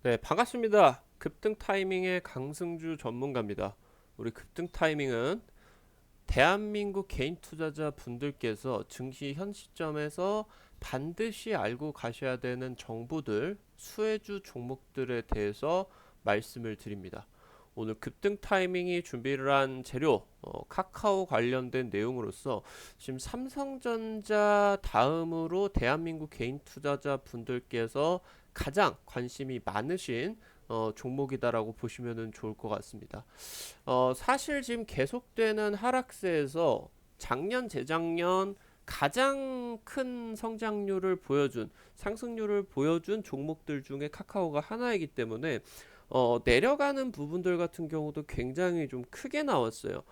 네, 반갑습니다. 급등 타이밍의 강승주 전문가입니다. 우리 급등 타이밍은 대한민국 개인 투자자 분들께서 증시 현 시점에서 반드시 알고 가셔야 되는 정보들, 수혜주 종목들에 대해서 말씀을 드립니다. 오늘 급등 타이밍이 준비를 한 재료, 카카오 관련된 내용으로서 지금 삼성전자 다음으로 대한민국 개인 투자자 분들께서 가장 관심이 많으신 종목이다라고 보시면 좋을 것 같습니다. 사실 지금 계속되는 하락세에서 작년, 재작년 가장 큰 성장률을 보여준, 상승률을 보여준 종목들 중에 카카오가 하나이기 때문에 내려가는 부분들 같은 경우도 굉장히 좀 크게 나왔어요.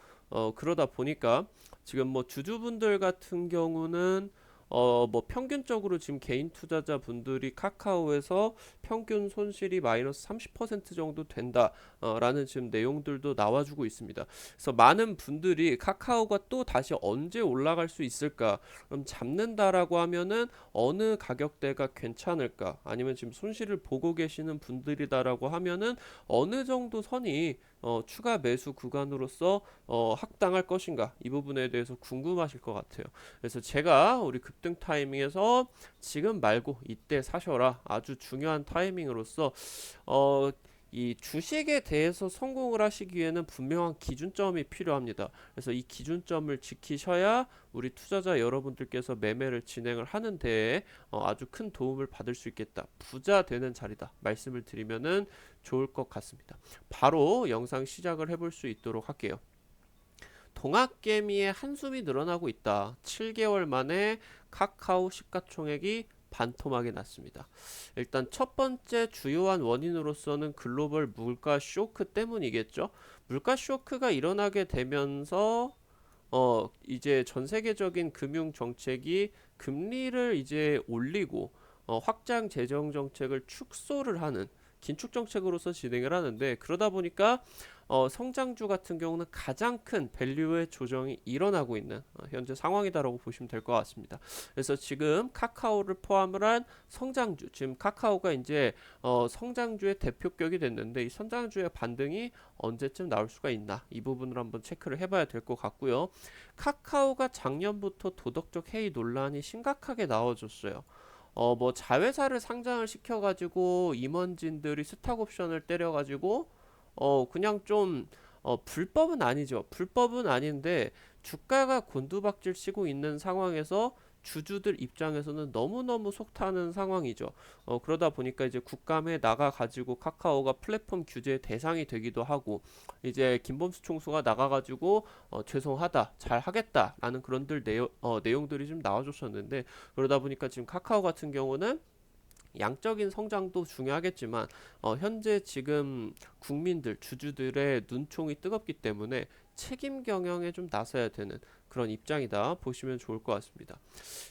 그러다 보니까 지금 뭐 주주분들 같은 경우는 뭐 평균적으로 지금 개인 투자자 분들이 카카오에서 평균 손실이 마이너스 30% 정도 된다. 라는 지금 내용들도 나와주고 있습니다. 그래서 많은 분들이 카카오가 또 다시 언제 올라갈 수 있을까? 그럼 잡는다라고 하면은 어느 가격대가 괜찮을까? 아니면 지금 손실을 보고 계시는 분들이다라고 하면은 어느 정도 선이 추가 매수 구간으로서 합당할 것인가? 이 부분에 대해서 궁금하실 것 같아요. 그래서 제가 우리 급등 타이밍에서 지금 말고 이때 사셔라. 아주 중요한 타이밍으로서 어, 이 주식에 대해서 성공을 하시기 위해는 분명한 기준점이 필요합니다. 그래서 이 기준점을 지키셔야 우리 투자자 여러분들께서 매매를 진행을 하는데 아주 큰 도움을 받을 수 있겠다. 부자 되는 자리다. 말씀을 드리면은 좋을 것 같습니다. 바로 영상 시작을 해볼 수 있도록 할게요. 동학개미의 한숨이 늘어나고 있다. 7개월 만에 카카오 시가총액이 반토막이 났습니다. 일단 첫 번째 주요한 원인으로서는 글로벌 물가 쇼크 때문이겠죠. 물가 쇼크가 일어나게 되면서 이제 전 세계적인 금융 정책이 금리를 이제 올리고 확장 재정 정책을 축소를 하는 긴축 정책으로서 진행을 하는데 그러다 보니까 성장주 같은 경우는 가장 큰 밸류의 조정이 일어나고 있는 현재 상황이다라고 보시면 될 것 같습니다. 그래서 지금 카카오를 포함을 한 성장주, 지금 카카오가 이제 성장주의 대표격이 됐는데 이 성장주의 반등이 언제쯤 나올 수가 있나 이 부분을 한번 체크를 해봐야 될 것 같고요. 카카오가 작년부터 도덕적 해이 논란이 심각하게 나와줬어요. 뭐 자회사를 상장을 시켜가지고 임원진들이 스탁 옵션을 때려가지고 그냥 좀 불법은 아니죠. 불법은 아닌데 주가가 곤두박질 치고 있는 상황에서 주주들 입장에서는 너무너무 속타는 상황이죠. 그러다 보니까 이제 국감에 나가가지고 카카오가 플랫폼 규제 대상이 되기도 하고, 이제 김범수 총수가 나가가지고, 죄송하다, 잘 하겠다라는 그런들 내용들이 좀 나와줬었는데, 그러다 보니까 지금 카카오 같은 경우는 양적인 성장도 중요하겠지만 현재 지금 국민들 주주들의 눈총이 뜨겁기 때문에 책임 경영에 좀 나서야 되는 그런 입장이다 보시면 좋을 것 같습니다.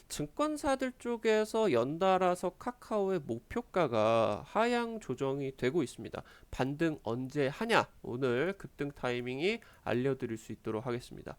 증권사들 쪽에서 연달아서 카카오의 목표가가 하향 조정이 되고 있습니다. 반등 언제 하냐? 오늘 급등 타이밍이 알려드릴 수 있도록 하겠습니다.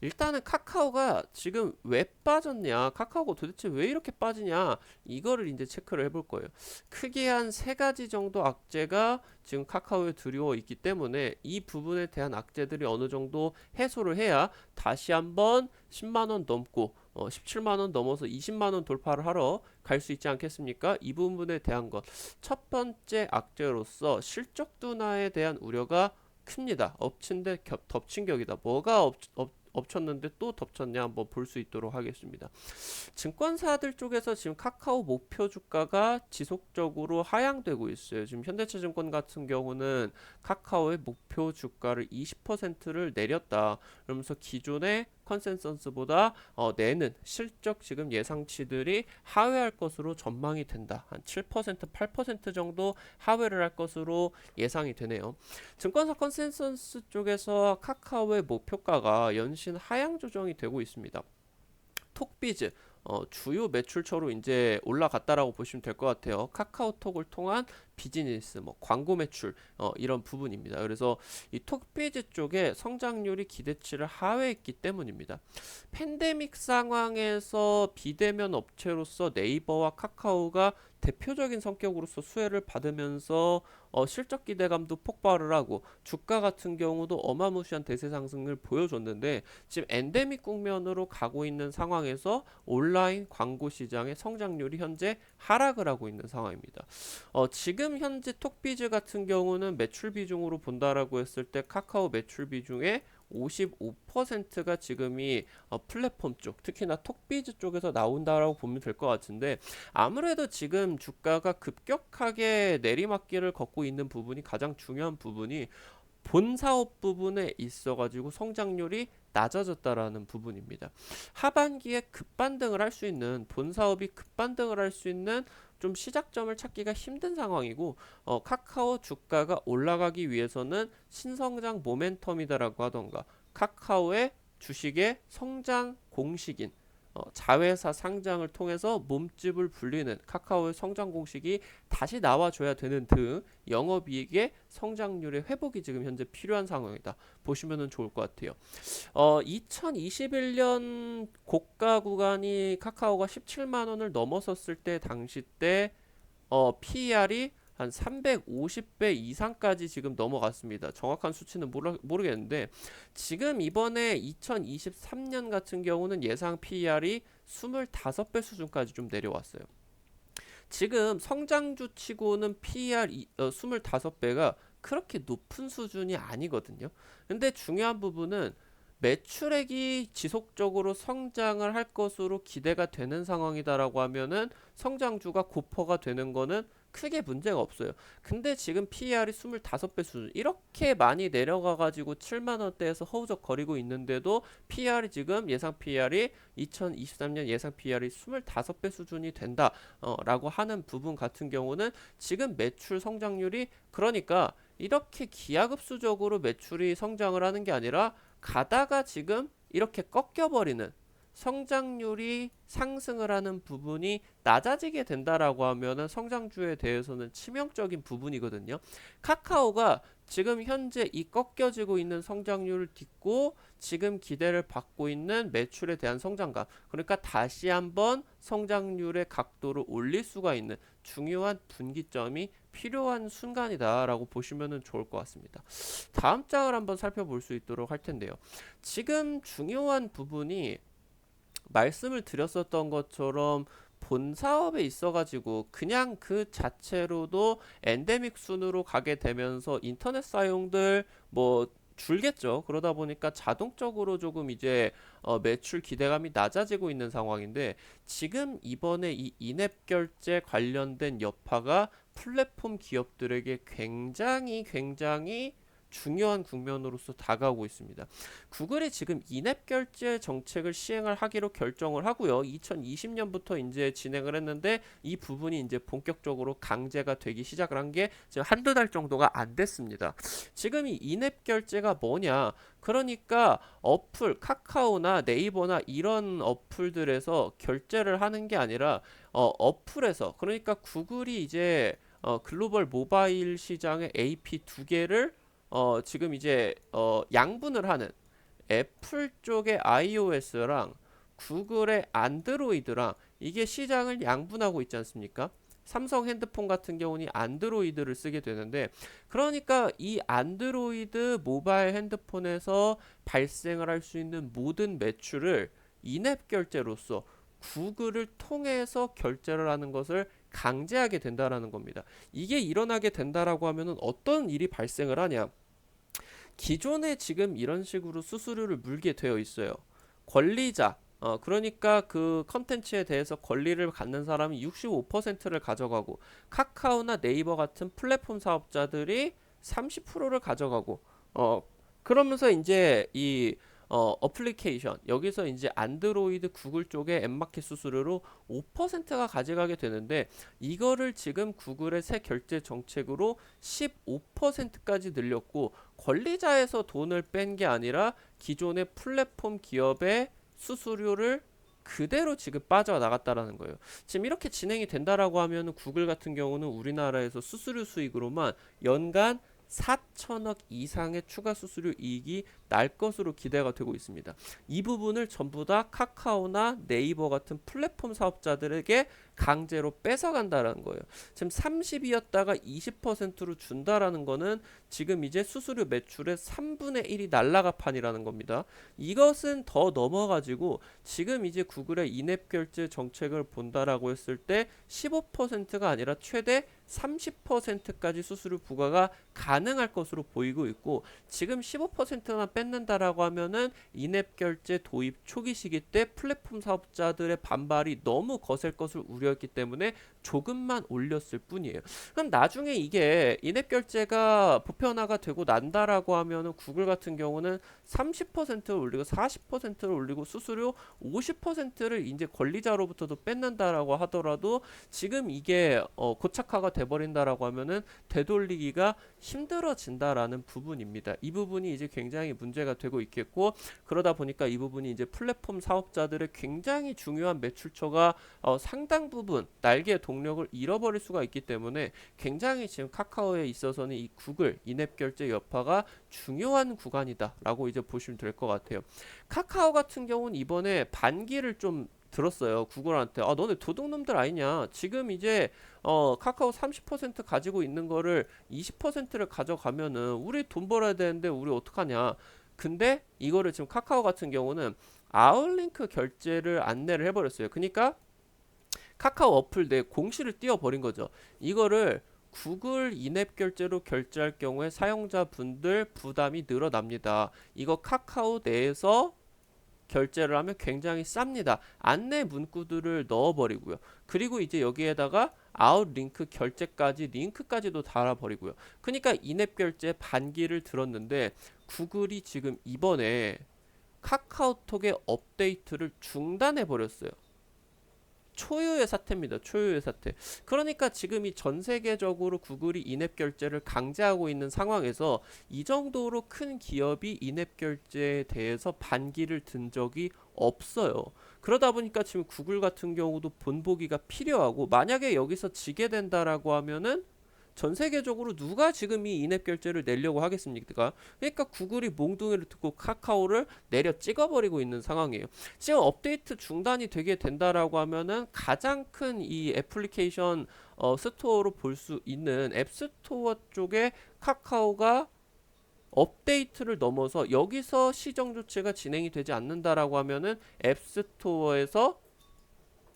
일단은 카카오가 지금 왜 빠졌냐? 카카오가 도대체 왜 이렇게 빠지냐? 이거를 이제 체크를 해볼 거예요. 크게 한 세 가지 정도 악재가 지금 카카오에 들어와 있기 때문에 이 부분에 대한 악재들이 어느 정도 해소를 해야 다시 한번 10만 원 넘고 17만 원 넘어서 20만 원 돌파를 하러 갈 수 있지 않겠습니까? 이 부분에 대한 것. 첫 번째 악재로서 실적 둔화에 대한 우려가 큽니다. 엎친 데 덮친 격이다. 뭐가 엎쳤는데 또 덮쳤냐 한번 볼 수 있도록 하겠습니다. 증권사들 쪽에서 지금 카카오 목표 주가가 지속적으로 하향되고 있어요. 지금 현대차증권 같은 경우는 카카오의 목표 주가를 20%를 내렸다. 그러면서 기존의 컨센서스보다 내는 실적 지금 예상치들이 하회할 것으로 전망이 된다. 한 7%, 8% 정도 하회를 할 것으로 예상이 되네요. 증권사 컨센서스 쪽에서 카카오의 목표가가 연신 하향 조정이 되고 있습니다. 톡비즈 주요 매출처로 이제 올라갔다라고 보시면 될 것 같아요. 카카오톡을 통한 비즈니스, 뭐 광고 매출 이런 부분입니다. 그래서 이 톡비즈 쪽에 성장률이 기대치를 하회했기 때문입니다. 팬데믹 상황에서 비대면 업체로서 네이버와 카카오가 대표적인 성격으로서 수혜를 받으면서 실적 기대감도 폭발을 하고 주가 같은 경우도 어마무시한 대세 상승을 보여줬는데 지금 엔데믹 국면으로 가고 있는 상황에서 온라인 광고 시장의 성장률이 현재 하락을 하고 있는 상황입니다. 지금 현재 톡비즈 같은 경우는 매출 비중으로 본다라고 했을 때 카카오 매출 비중의 55%가 지금이 플랫폼 쪽, 특히나 톡비즈 쪽에서 나온다라고 보면 될 것 같은데 아무래도 지금 주가가 급격하게 내리막길을 걷고 있는 부분이 가장 중요한 부분이 본 사업 부분에 있어가지고 성장률이 낮아졌다라는 부분입니다. 하반기에 급반등을 할 수 있는 본 사업이 급반등을 할 수 있는 좀 시작점을 찾기가 힘든 상황이고 카카오 주가가 올라가기 위해서는 신성장 모멘텀이다라고 하던가 카카오의 주식의 성장 공식인 자회사 상장을 통해서 몸집을 불리는 카카오의 성장 공식이 다시 나와줘야 되는 등 영업이익의 성장률의 회복이 지금 현재 필요한 상황이다. 보시면 좋을 것 같아요. 2021년 고가 구간이 카카오가 17만 원을 넘어섰을 때 당시 때 PER이 한 350배 이상까지 지금 넘어갔습니다. 정확한 수치는 모르겠는데 지금 이번에 2023년 같은 경우는 예상 PER이 25배 수준까지 좀 내려왔어요. 지금 성장주 치고는 PER 25배가 그렇게 높은 수준이 아니거든요. 근데 중요한 부분은 매출액이 지속적으로 성장을 할 것으로 기대가 되는 상황이다라고 하면은 성장주가 고퍼가 되는 거는 크게 문제가 없어요. 근데 지금 PER이 25배 수준 이렇게 많이 내려가가지고 7만 원대에서 허우적거리고 있는데도 PER이 지금 예상 PER이 2023년 예상 PER이 25배 수준이 된다 라고 하는 부분 같은 경우는 지금 매출 성장률이 그러니까 이렇게 기하급수적으로 매출이 성장을 하는 게 아니라 가다가 지금 이렇게 꺾여버리는 성장률이 상승을 하는 부분이 낮아지게 된다라고 하면은 성장주에 대해서는 치명적인 부분이거든요. 카카오가 지금 현재 이 꺾여지고 있는 성장률을 딛고 지금 기대를 받고 있는 매출에 대한 성장감, 그러니까 다시 한번 성장률의 각도를 올릴 수가 있는 중요한 분기점이 필요한 순간이다라고 보시면 좋을 것 같습니다. 다음 장을 한번 살펴볼 수 있도록 할 텐데요. 지금 중요한 부분이 말씀을 드렸었던 것처럼 본 사업에 있어가지고 그냥 그 자체로도 엔데믹 순으로 가게 되면서 인터넷 사용들 뭐 줄겠죠. 그러다 보니까 자동적으로 조금 이제 매출 기대감이 낮아지고 있는 상황인데 지금 이번에 이 인앱 결제 관련된 여파가 플랫폼 기업들에게 굉장히 중요한 국면으로서 다가오고 있습니다. 구글이 지금 인앱 결제 정책을 시행을 하기로 결정을 하고요. 2020년부터 이제 진행을 했는데 이 부분이 이제 본격적으로 강제가 되기 시작을 한 게 지금 한두 달 정도가 안 됐습니다. 지금 이 인앱 결제가 뭐냐? 그러니까 어플, 카카오나 네이버나 이런 어플들에서 결제를 하는 게 아니라 어플에서 그러니까 구글이 이제 글로벌 모바일 시장의 AP 두 개를 지금 이제 양분을 하는 애플 쪽의 iOS랑 구글의 안드로이드랑 이게 시장을 양분하고 있지 않습니까? 삼성 핸드폰 같은 경우는 안드로이드를 쓰게 되는데 그러니까 이 안드로이드 모바일 핸드폰에서 발생을 할 수 있는 모든 매출을 인앱 결제로서 구글을 통해서 결제를 하는 것을 강제하게 된다라는 겁니다. 이게 일어나게 된다라고 하면은 어떤 일이 발생을 하냐? 기존에 지금 이런 식으로 수수료를 물게 되어 있어요. 권리자, 그러니까 그 컨텐츠에 대해서 권리를 갖는 사람이 65%를 가져가고 카카오나 네이버 같은 플랫폼 사업자들이 30%를 가져가고 그러면서 이제 이 어플리케이션 여기서 이제 안드로이드 구글 쪽에 앱마켓 수수료로 5%가 가져가게 되는데 이거를 지금 구글의 새 결제 정책으로 15%까지 늘렸고 권리자에서 돈을 뺀 게 아니라 기존의 플랫폼 기업의 수수료를 그대로 지금 빠져나갔다라는 거예요. 지금 이렇게 진행이 된다라고 하면 구글 같은 경우는 우리나라에서 수수료 수익으로만 연간 4천억 이상의 추가 수수료 이익이 날 것으로 기대가 되고 있습니다. 이 부분을 전부 다 카카오나 네이버 같은 플랫폼 사업자들에게 강제로 뺏어간다라는 거예요. 지금 30이었다가 20%로 준다라는 거는 지금 이제 수수료 매출의 3분의 1이 날라가 판이라는 겁니다. 이것은 더 넘어가지고 지금 이제 구글의 인앱 결제 정책을 본다라고 했을 때 15%가 아니라 최대 30%까지 수수료 부과가 가능할 것으로 보이고 있고, 지금 15%만 뺏는다라고 하면은 인앱 결제 도입 초기 시기 때 플랫폼 사업자들의 반발이 너무 거셀 것을 우려했기 때문에 조금만 올렸을 뿐이에요. 그럼 나중에 이게 인앱 결제가 보편화가 되고 난다라고 하면은 구글 같은 경우는 30%를 올리고 40%를 올리고 수수료 50%를 이제 권리자로부터도 뺏는다라고 하더라도 지금 이게 고착화가 돼버린다라고 하면은 되돌리기가 힘들어진다라는 부분입니다. 이 부분이 이제 굉장히 문제가 되고 있겠고, 그러다 보니까 이 부분이 이제 플랫폼 사업자들의 굉장히 중요한 매출처가 상당 부분 날개의 동력을 잃어버릴 수가 있기 때문에 굉장히 지금 카카오에 있어서는 이 구글 인앱 결제 여파가 중요한 구간이다라고 이제 보시면 될 것 같아요. 카카오 같은 경우는 이번에 반기를 좀 들었어요. 구글한테. 아, 너네 도둑놈들 아니냐? 지금 이제 카카오 30% 가지고 있는 거를 20%를 가져가면은 우리 돈 벌어야 되는데 우리 어떡하냐? 근데 이거를 지금 카카오 같은 경우는 아웃링크 결제를 안내를 해버렸어요. 그러니까 카카오 어플 내 공시를 띄워버린 거죠. 이거를 구글 인앱 결제로 결제할 경우에 사용자분들 부담이 늘어납니다. 이거 카카오 내에서 결제를 하면 굉장히 쌉니다. 안내 문구들을 넣어버리고요. 그리고 이제 여기에다가 아웃링크 결제까지 링크까지도 달아버리고요. 그러니까 인앱 결제 반기를 들었는데 구글이 지금 이번에 카카오톡의 업데이트를 중단해버렸어요. 초유의 사태입니다. 초유의 사태. 그러니까 지금 이 전 세계적으로 구글이 인앱 결제를 강제하고 있는 상황에서 이 정도로 큰 기업이 인앱 결제에 대해서 반기를 든 적이 없어요. 그러다 보니까 지금 구글 같은 경우도 본보기가 필요하고, 만약에 여기서 지게 된다라고 하면은 전 세계적으로 누가 지금 이 인앱 결제를 내려고 하겠습니까? 그러니까 구글이 몽둥이를 듣고 카카오를 내려 찍어버리고 있는 상황이에요. 지금 업데이트 중단이 되게 된다라고 하면은 가장 큰 이 애플리케이션 스토어로 볼 수 있는 앱스토어 쪽에 카카오가 업데이트를 넘어서 여기서 시정 조치가 진행이 되지 않는다라고 하면은 앱스토어에서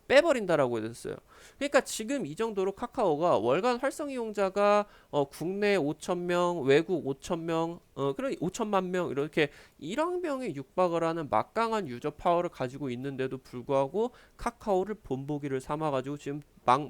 빼버린다라고 했어요. 그러니까 지금 이 정도로 카카오가 월간 활성 이용자가 국내 5,000명, 외국 5,000명, 그런 5천만 명 이렇게 1억 명에 육박을 하는 막강한 유저 파워를 가지고 있는데도 불구하고 카카오를 본보기를 삼아가지고 지금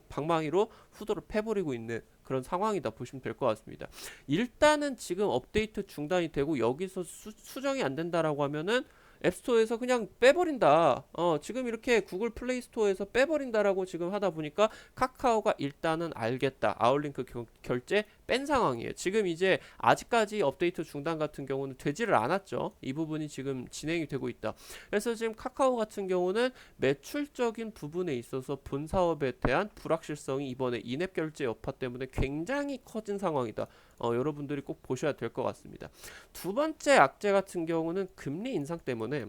방망이로 후드를 패버리고 있는 그런 상황이다 보시면 될 것 같습니다. 일단은 지금 업데이트 중단이 되고 여기서 수정이 안 된다라고 하면은 앱스토어에서 그냥 빼버린다. 지금 이렇게 구글 플레이 스토어에서 빼버린다라고 지금 하다 보니까 카카오가 일단은 알겠다. 아웃링크 결제 뺀 상황이에요. 지금 이제 아직까지 업데이트 중단 같은 경우는 되지를 않았죠. 이 부분이 지금 진행이 되고 있다. 그래서 지금 카카오 같은 경우는 매출적인 부분에 있어서 본 사업에 대한 불확실성이 이번에 인앱 결제 여파 때문에 굉장히 커진 상황이다. 여러분들이 꼭 보셔야 될 것 같습니다. 두 번째 악재 같은 경우는 금리 인상 때문에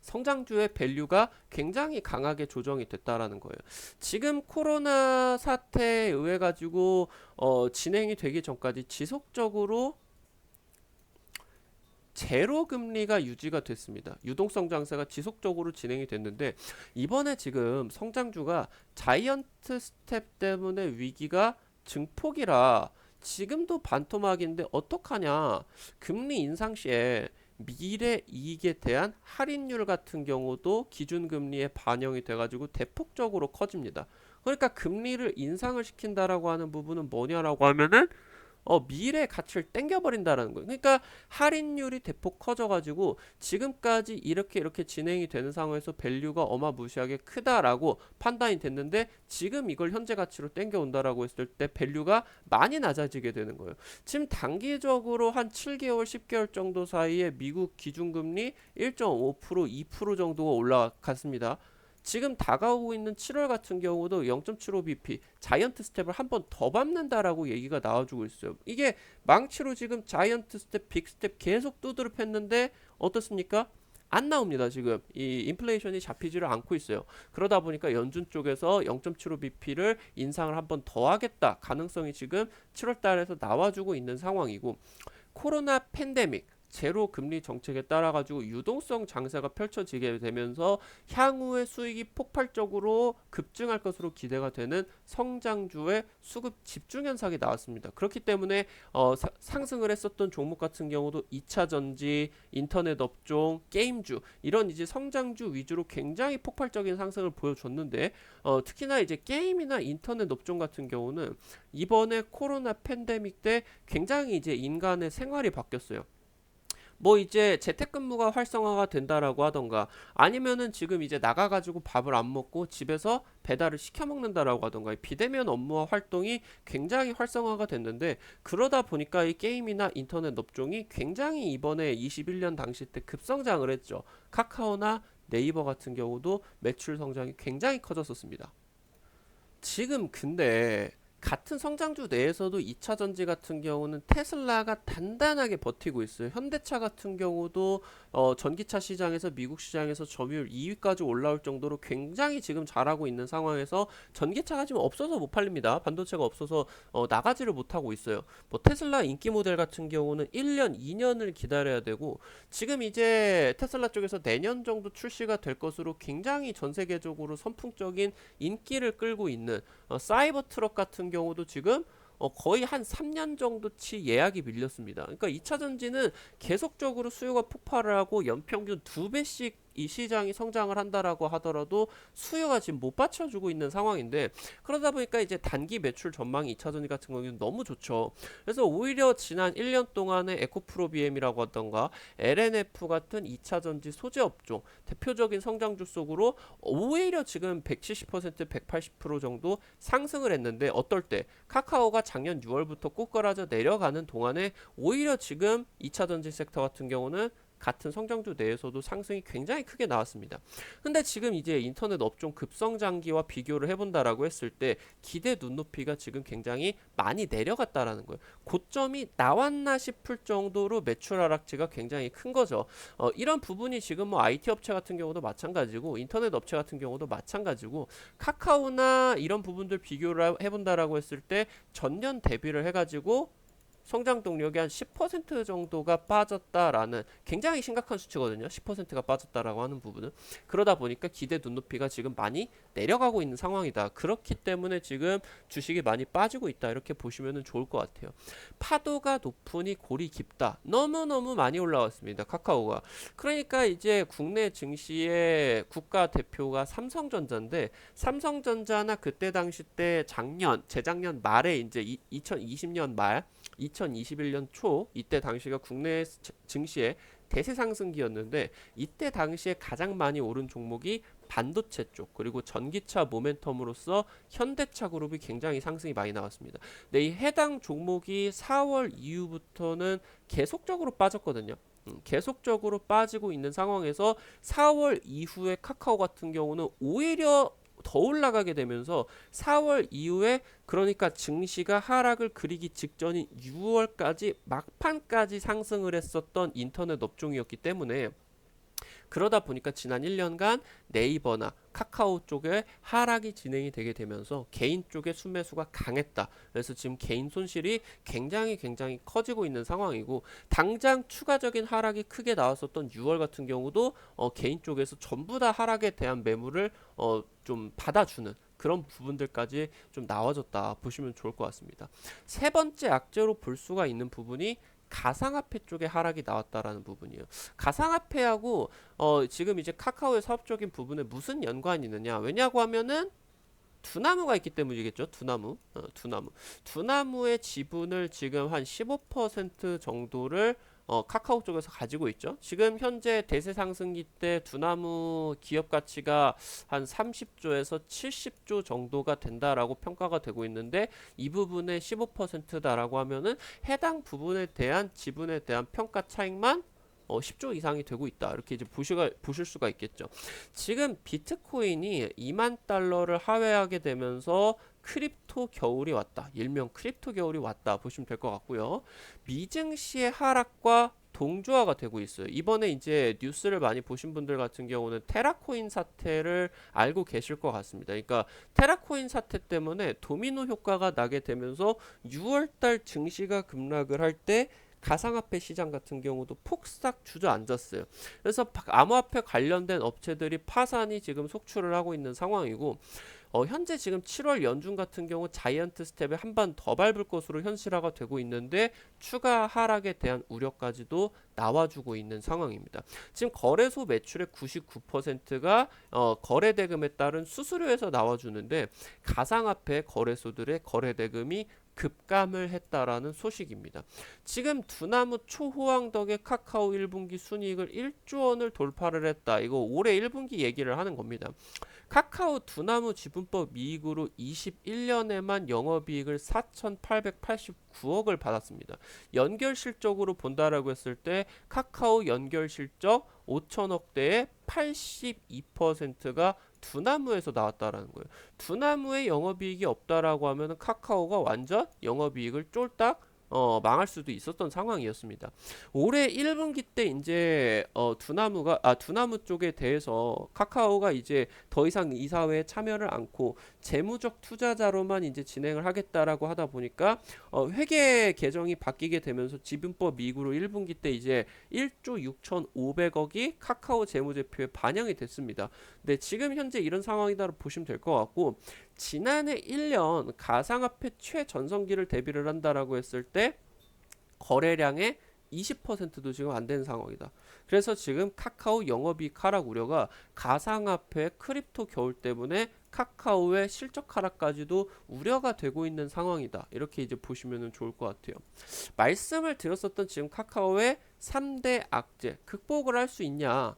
성장주의 밸류가 굉장히 강하게 조정이 됐다라는 거예요. 지금 코로나 사태에 의해 가지고 진행이 되기 전까지 지속적으로 제로 금리가 유지가 됐습니다. 유동성 장세가 지속적으로 진행이 됐는데 이번에 지금 성장주가 자이언트 스텝 때문에 위기가 증폭이라 지금도 반토막인데 어떡하냐. 금리 인상 시에 미래 이익에 대한 할인율 같은 경우도 기준금리에 반영이 돼가지고 대폭적으로 커집니다. 그러니까 금리를 인상을 시킨다라고 하는 부분은 뭐냐라고 하면은 미래 가치를 땡겨버린다라는 거예요. 그러니까 할인율이 대폭 커져가지고 지금까지 이렇게 진행이 되는 상황에서 밸류가 어마무시하게 크다라고 판단이 됐는데 지금 이걸 현재 가치로 땡겨온다라고 했을 때 밸류가 많이 낮아지게 되는 거예요. 지금 단기적으로 한 7개월, 10개월 정도 사이에 미국 기준금리 1.5%, 2% 정도가 올라갔습니다. 지금 다가오고 있는 7월 같은 경우도 0.75bp 자이언트 스텝을 한 번 더 밟는다라고 얘기가 나와주고 있어요. 이게 망치로 지금 자이언트 스텝, 빅 스텝 계속 두드려 팼는데 어떻습니까? 안 나옵니다. 지금 이 인플레이션이 잡히지를 않고 있어요. 그러다 보니까 연준 쪽에서 0.75bp를 인상을 한번 더 하겠다 가능성이 지금 7월 달에서 나와주고 있는 상황이고, 코로나 팬데믹 제로 금리 정책에 따라 가지고 유동성 장세가 펼쳐지게 되면서 향후에 수익이 폭발적으로 급증할 것으로 기대가 되는 성장주의 수급 집중 현상이 나왔습니다. 그렇기 때문에 상승을 했었던 종목 같은 경우도 2차 전지, 인터넷 업종, 게임주 이런 이제 성장주 위주로 굉장히 폭발적인 상승을 보여줬는데, 특히나 이제 게임이나 인터넷 업종 같은 경우는 이번에 코로나 팬데믹 때 굉장히 이제 인간의 생활이 바뀌었어요. 뭐 이제 재택근무가 활성화가 된다라고 하던가, 아니면은 지금 이제 나가가지고 밥을 안 먹고 집에서 배달을 시켜 먹는다라고 하던가, 이 비대면 업무와 활동이 굉장히 활성화가 됐는데, 그러다 보니까 이 게임이나 인터넷 업종이 굉장히 이번에 21년 당시 때 급성장을 했죠. 카카오나 네이버 같은 경우도 매출 성장이 굉장히 커졌었습니다. 지금 근데 같은 성장주 내에서도 2차 전지 같은 경우는 테슬라가 단단하게 버티고 있어요. 현대차 같은 경우도 전기차 시장에서 미국 시장에서 점유율 2위까지 올라올 정도로 굉장히 지금 잘하고 있는 상황에서, 전기차가 지금 없어서 못 팔립니다. 반도체가 없어서 나가지를 못하고 있어요. 뭐 테슬라 인기 모델 같은 경우는 1년, 2년을 기다려야 되고, 지금 이제 테슬라 쪽에서 내년 정도 출시가 될 것으로 굉장히 전 세계적으로 선풍적인 인기를 끌고 있는 사이버 트럭 같은 경우도 지금 거의 한 3년 정도치 예약이 밀렸습니다. 그러니까 2차 전지는 계속적으로 수요가 폭발을 하고 연평균 2배씩 이 시장이 성장을 한다라고 하더라도 수요가 지금 못 받쳐주고 있는 상황인데, 그러다 보니까 이제 단기 매출 전망이 2차 전지 같은 경우는 너무 좋죠. 그래서 오히려 지난 1년 동안에 에코프로 BM이라고 하던가 LNF 같은 2차 전지 소재 업종 대표적인 성장주 속으로 오히려 지금 170%, 180% 정도 상승을 했는데, 어떨 때 카카오가 작년 6월부터 꼬꾸라져 내려가는 동안에 오히려 지금 2차 전지 섹터 같은 경우는 같은 성장주 내에서도 상승이 굉장히 크게 나왔습니다. 근데 지금 이제 인터넷 업종 급성장기와 비교를 해본다라고 했을 때 기대 눈높이가 지금 굉장히 많이 내려갔다라는 거예요. 고점이 나왔나 싶을 정도로 매출 하락치가 굉장히 큰 거죠. 이런 부분이 지금 뭐 IT 업체 같은 경우도 마찬가지고 인터넷 업체 같은 경우도 마찬가지고, 카카오나 이런 부분들 비교를 해본다라고 했을 때 전년 대비를 해가지고 성장 동력이 한 10% 정도가 빠졌다라는 굉장히 심각한 수치거든요. 10%가 빠졌다라고 하는 부분은. 그러다 보니까 기대 눈높이가 지금 많이 내려가고 있는 상황이다. 그렇기 때문에 지금 주식이 많이 빠지고 있다. 이렇게 보시면 좋을 것 같아요. 파도가 높으니 골이 깊다. 너무너무 많이 올라왔습니다. 카카오가. 그러니까 이제 국내 증시의 국가 대표가 삼성전자인데, 삼성전자나 그때 당시 때 재작년 말에 이제 2020년 말 2021년 초 이때 당시가 국내 증시의 대세 상승기였는데, 이때 당시에 가장 많이 오른 종목이 반도체 쪽 그리고 전기차 모멘텀으로서 현대차 그룹이 굉장히 상승이 많이 나왔습니다. 근데 이 해당 종목이 4월 이후부터는 계속적으로 빠졌거든요. 계속적으로 빠지고 있는 상황에서 4월 이후에 카카오 같은 경우는 오히려 더 올라가게 되면서 4월 이후에, 그러니까 증시가 하락을 그리기 직전인 6월까지 막판까지 상승을 했었던 인터넷 업종이었기 때문에, 그러다 보니까 지난 1년간 네이버나 카카오 쪽에 하락이 진행이 되게 되면서 개인 쪽의 순매수가 강했다. 그래서 지금 개인 손실이 굉장히 커지고 있는 상황이고, 당장 추가적인 하락이 크게 나왔었던 6월 같은 경우도 개인 쪽에서 전부 다 하락에 대한 매물을 좀 받아주는 그런 부분들까지 좀 나와줬다 보시면 좋을 것 같습니다. 세 번째 악재로 볼 수가 있는 부분이 가상화폐 쪽에 하락이 나왔다라는 부분이에요. 가상화폐하고 지금 이제 카카오의 사업적인 부분에 무슨 연관이 있느냐? 왜냐고 하면은 두나무가 있기 때문이겠죠. 두나무의 지분을 지금 한 15% 정도를 카카오 쪽에서 가지고 있죠. 지금 현재 대세 상승기 때 두나무 기업 가치가 한 30조에서 70조 정도가 된다라고 평가가 되고 있는데, 이 부분의 15%다라고 하면은 해당 부분에 대한 지분에 대한 평가 차익만 10조 이상이 되고 있다. 이렇게 이제 보실 수가 있겠죠. 지금 비트코인이 2만 달러를 하회하게 되면서 크립토 겨울이 왔다. 일명 크립토 겨울이 왔다 보시면 될 것 같고요. 미증시의 하락과 동조화가 되고 있어요. 이번에 이제 뉴스를 많이 보신 분들 같은 경우는 테라코인 사태를 알고 계실 것 같습니다. 그러니까 테라코인 사태 때문에 도미노 효과가 나게 되면서 6월달 증시가 급락을 할 때 가상화폐 시장 같은 경우도 폭삭 주저앉았어요. 그래서 암호화폐 관련된 업체들이 파산이 지금 속출을 하고 있는 상황이고, 현재 지금 7월 연중 같은 경우 자이언트 스텝에 한 번 더 밟을 것으로 현실화가 되고 있는데, 추가 하락에 대한 우려까지도 나와주고 있는 상황입니다. 지금 거래소 매출의 99%가 거래 대금에 따른 수수료에서 나와주는데, 가상화폐 거래소들의 거래 대금이 급감을 했다라는 소식입니다. 지금 두나무 초호황 덕에 카카오 1분기 순이익을 1조 원을 돌파를 했다. 이거 올해 1분기 얘기를 하는 겁니다. 카카오 두나무 지분법 이익으로 21년에만 영업이익을 4,889억을 받았습니다. 연결 실적으로 본다라고 했을 때 카카오 연결 실적 5천억대의 82%가 두나무에서 나왔다라는 거예요. 두나무의 영업이익이 없다라고 하면 카카오가 완전 영업이익을 쫄딱 망할 수도 있었던 상황이었습니다. 올해 1분기 때 이제 두나무 쪽에 대해서 카카오가 이제 더 이상 이사회에 참여를 않고 재무적 투자자로만 이제 진행을 하겠다라고 하다 보니까 회계 계정이 바뀌게 되면서 지분법 이익으로 1분기 때 이제 1조 6,500억이 카카오 재무제표에 반영이 됐습니다. 네, 지금 현재 이런 상황이다 보시면 될 것 같고, 지난해 1년 가상화폐 최전성기를 대비를 한다라고 했을 때 거래량의 20%도 지금 안 되는 상황이다. 그래서 지금 카카오 영업이익 하락 우려가 가상화폐 크립토 겨울 때문에 카카오의 실적 하락까지도 우려가 되고 있는 상황이다. 이렇게 이제 보시면 좋을 것 같아요. 말씀을 드렸었던 지금 카카오의 3대 악재 극복을 할 수 있냐?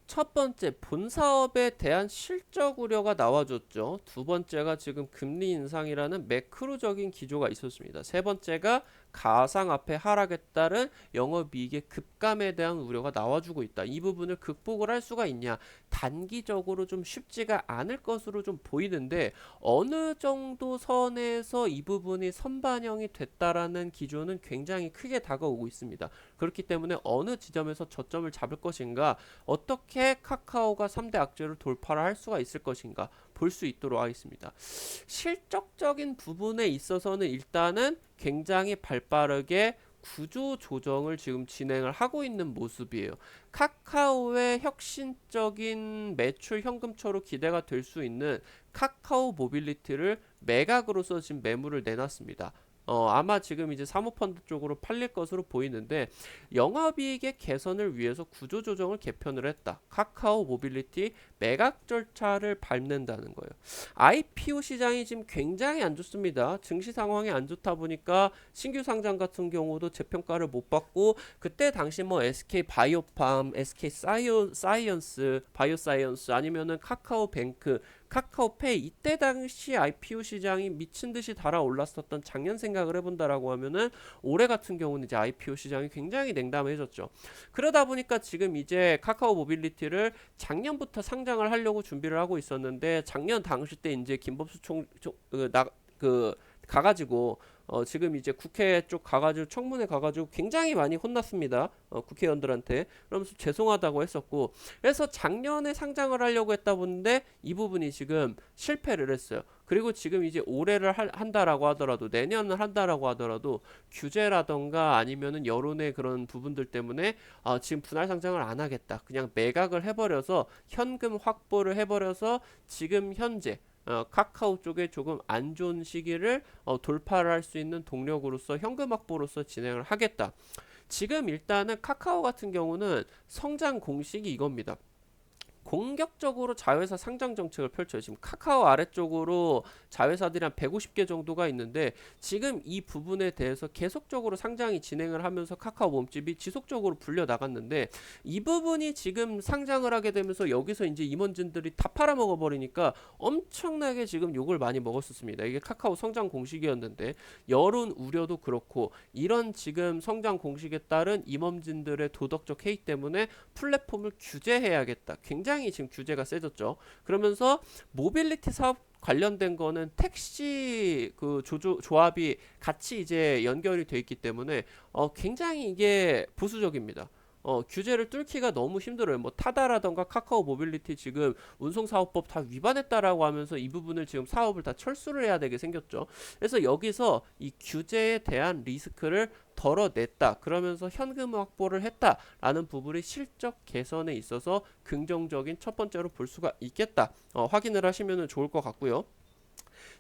첫 번째, 본사업에 대한 실적 우려가 나와줬죠. 두 번째가 지금 금리 인상이라는 매크로적인 기조가 있었습니다. 세 번째가 가상화폐 하락에 따른 영업이익의 급감에 대한 우려가 나와주고 있다. 이 부분을 극복을 할 수가 있냐? 단기적으로 좀 쉽지가 않을 것으로 좀 보이는데, 어느 정도 선에서 이 부분이 선반영이 됐다라는 기조는 굉장히 크게 다가오고 있습니다. 그렇기 때문에 어느 지점에서 저점을 잡을 것인가, 어떻게 카카오가 3대 악재를 돌파를 할 수가 있을 것인가 볼 수 있도록 하겠습니다. 실적적인 부분에 있어서는 일단은 굉장히 발빠르게 구조 조정을 지금 진행을 하고 있는 모습이에요. 카카오의 혁신적인 매출 현금처로 기대가 될 수 있는 카카오 모빌리티를 매각으로서 지금 매물을 내놨습니다. 아마 지금 이제 사모펀드 쪽으로 팔릴 것으로 보이는데, 영업이익의 개선을 위해서 구조조정을 개편을 했다. 카카오 모빌리티 매각 절차를 밟는다는 거예요. IPO 시장이 지금 굉장히 안 좋습니다. 증시 상황이 안 좋다 보니까 신규 상장 같은 경우도 재평가를 못 받고, 그때 당시 뭐 SK 바이오팜, SK 사이언스, 바이오사이언스 아니면은 카카오뱅크, 카카오페이, 이때 당시 IPO 시장이 미친 듯이 달아올랐었던 작년 생각을 해본다라고 하면은 올해 같은 경우는 이제 IPO 시장이 굉장히 냉담해졌죠. 그러다 보니까 지금 이제 카카오 모빌리티를 작년부터 상장을 하려고 준비를 하고 있었는데, 작년 당시 때 이제 김범수 가가지고 지금 이제 국회 쪽 가가지고 청문회 가가지고 굉장히 많이 혼났습니다. 국회의원들한테. 그러면서 죄송하다고 했었고, 그래서 작년에 상장을 하려고 했다 보는데 이 부분이 지금 실패를 했어요. 그리고 지금 이제 올해를 한다라고 하더라도, 내년을 한다라고 하더라도 규제라던가 아니면은 여론의 그런 부분들 때문에 지금 분할 상장을 안 하겠다, 그냥 매각을 해버려서 현금 확보를 해버려서 지금 현재 카카오 쪽에 조금 안 좋은 시기를 돌파를 할 수 있는 동력으로서 현금 확보로서 진행을 하겠다. 지금 일단은 카카오 같은 경우는 성장 공식이 이겁니다. 공격적으로 자회사 상장 정책을 펼쳐요. 지금 카카오 아래쪽으로 자회사들이 한 150개 정도가 있는데, 지금 이 부분에 대해서 계속적으로 상장이 진행을 하면서 카카오 몸집이 지속적으로 불려 나갔는데, 이 부분이 지금 상장을 하게 되면서 여기서 이제 임원진들이 다 팔아먹어 버리니까 엄청나게 지금 욕을 많이 먹었었습니다. 이게 카카오 성장 공식이었는데, 여론 우려도 그렇고 이런 지금 성장 공식에 따른 임원진들의 도덕적 해이 때문에 플랫폼을 규제해야겠다, 굉장히 지금 규제가 세졌죠. 그러면서 모빌리티 사업 관련된 거는 택시 그 조합이 같이 이제 연결이 돼 있기 때문에 굉장히 이게 보수적입니다. 규제를 뚫기가 너무 힘들어요. 뭐 타다라던가 카카오 모빌리티 지금 운송사업법 다 위반했다라고 하면서 이 부분을 지금 사업을 다 철수를 해야 되게 생겼죠. 그래서 여기서 이 규제에 대한 리스크를 덜어냈다. 그러면서 현금 확보를 했다라는 부분이 실적 개선에 있어서 긍정적인 첫 번째로 볼 수가 있겠다. 확인을 하시면 좋을 것 같고요.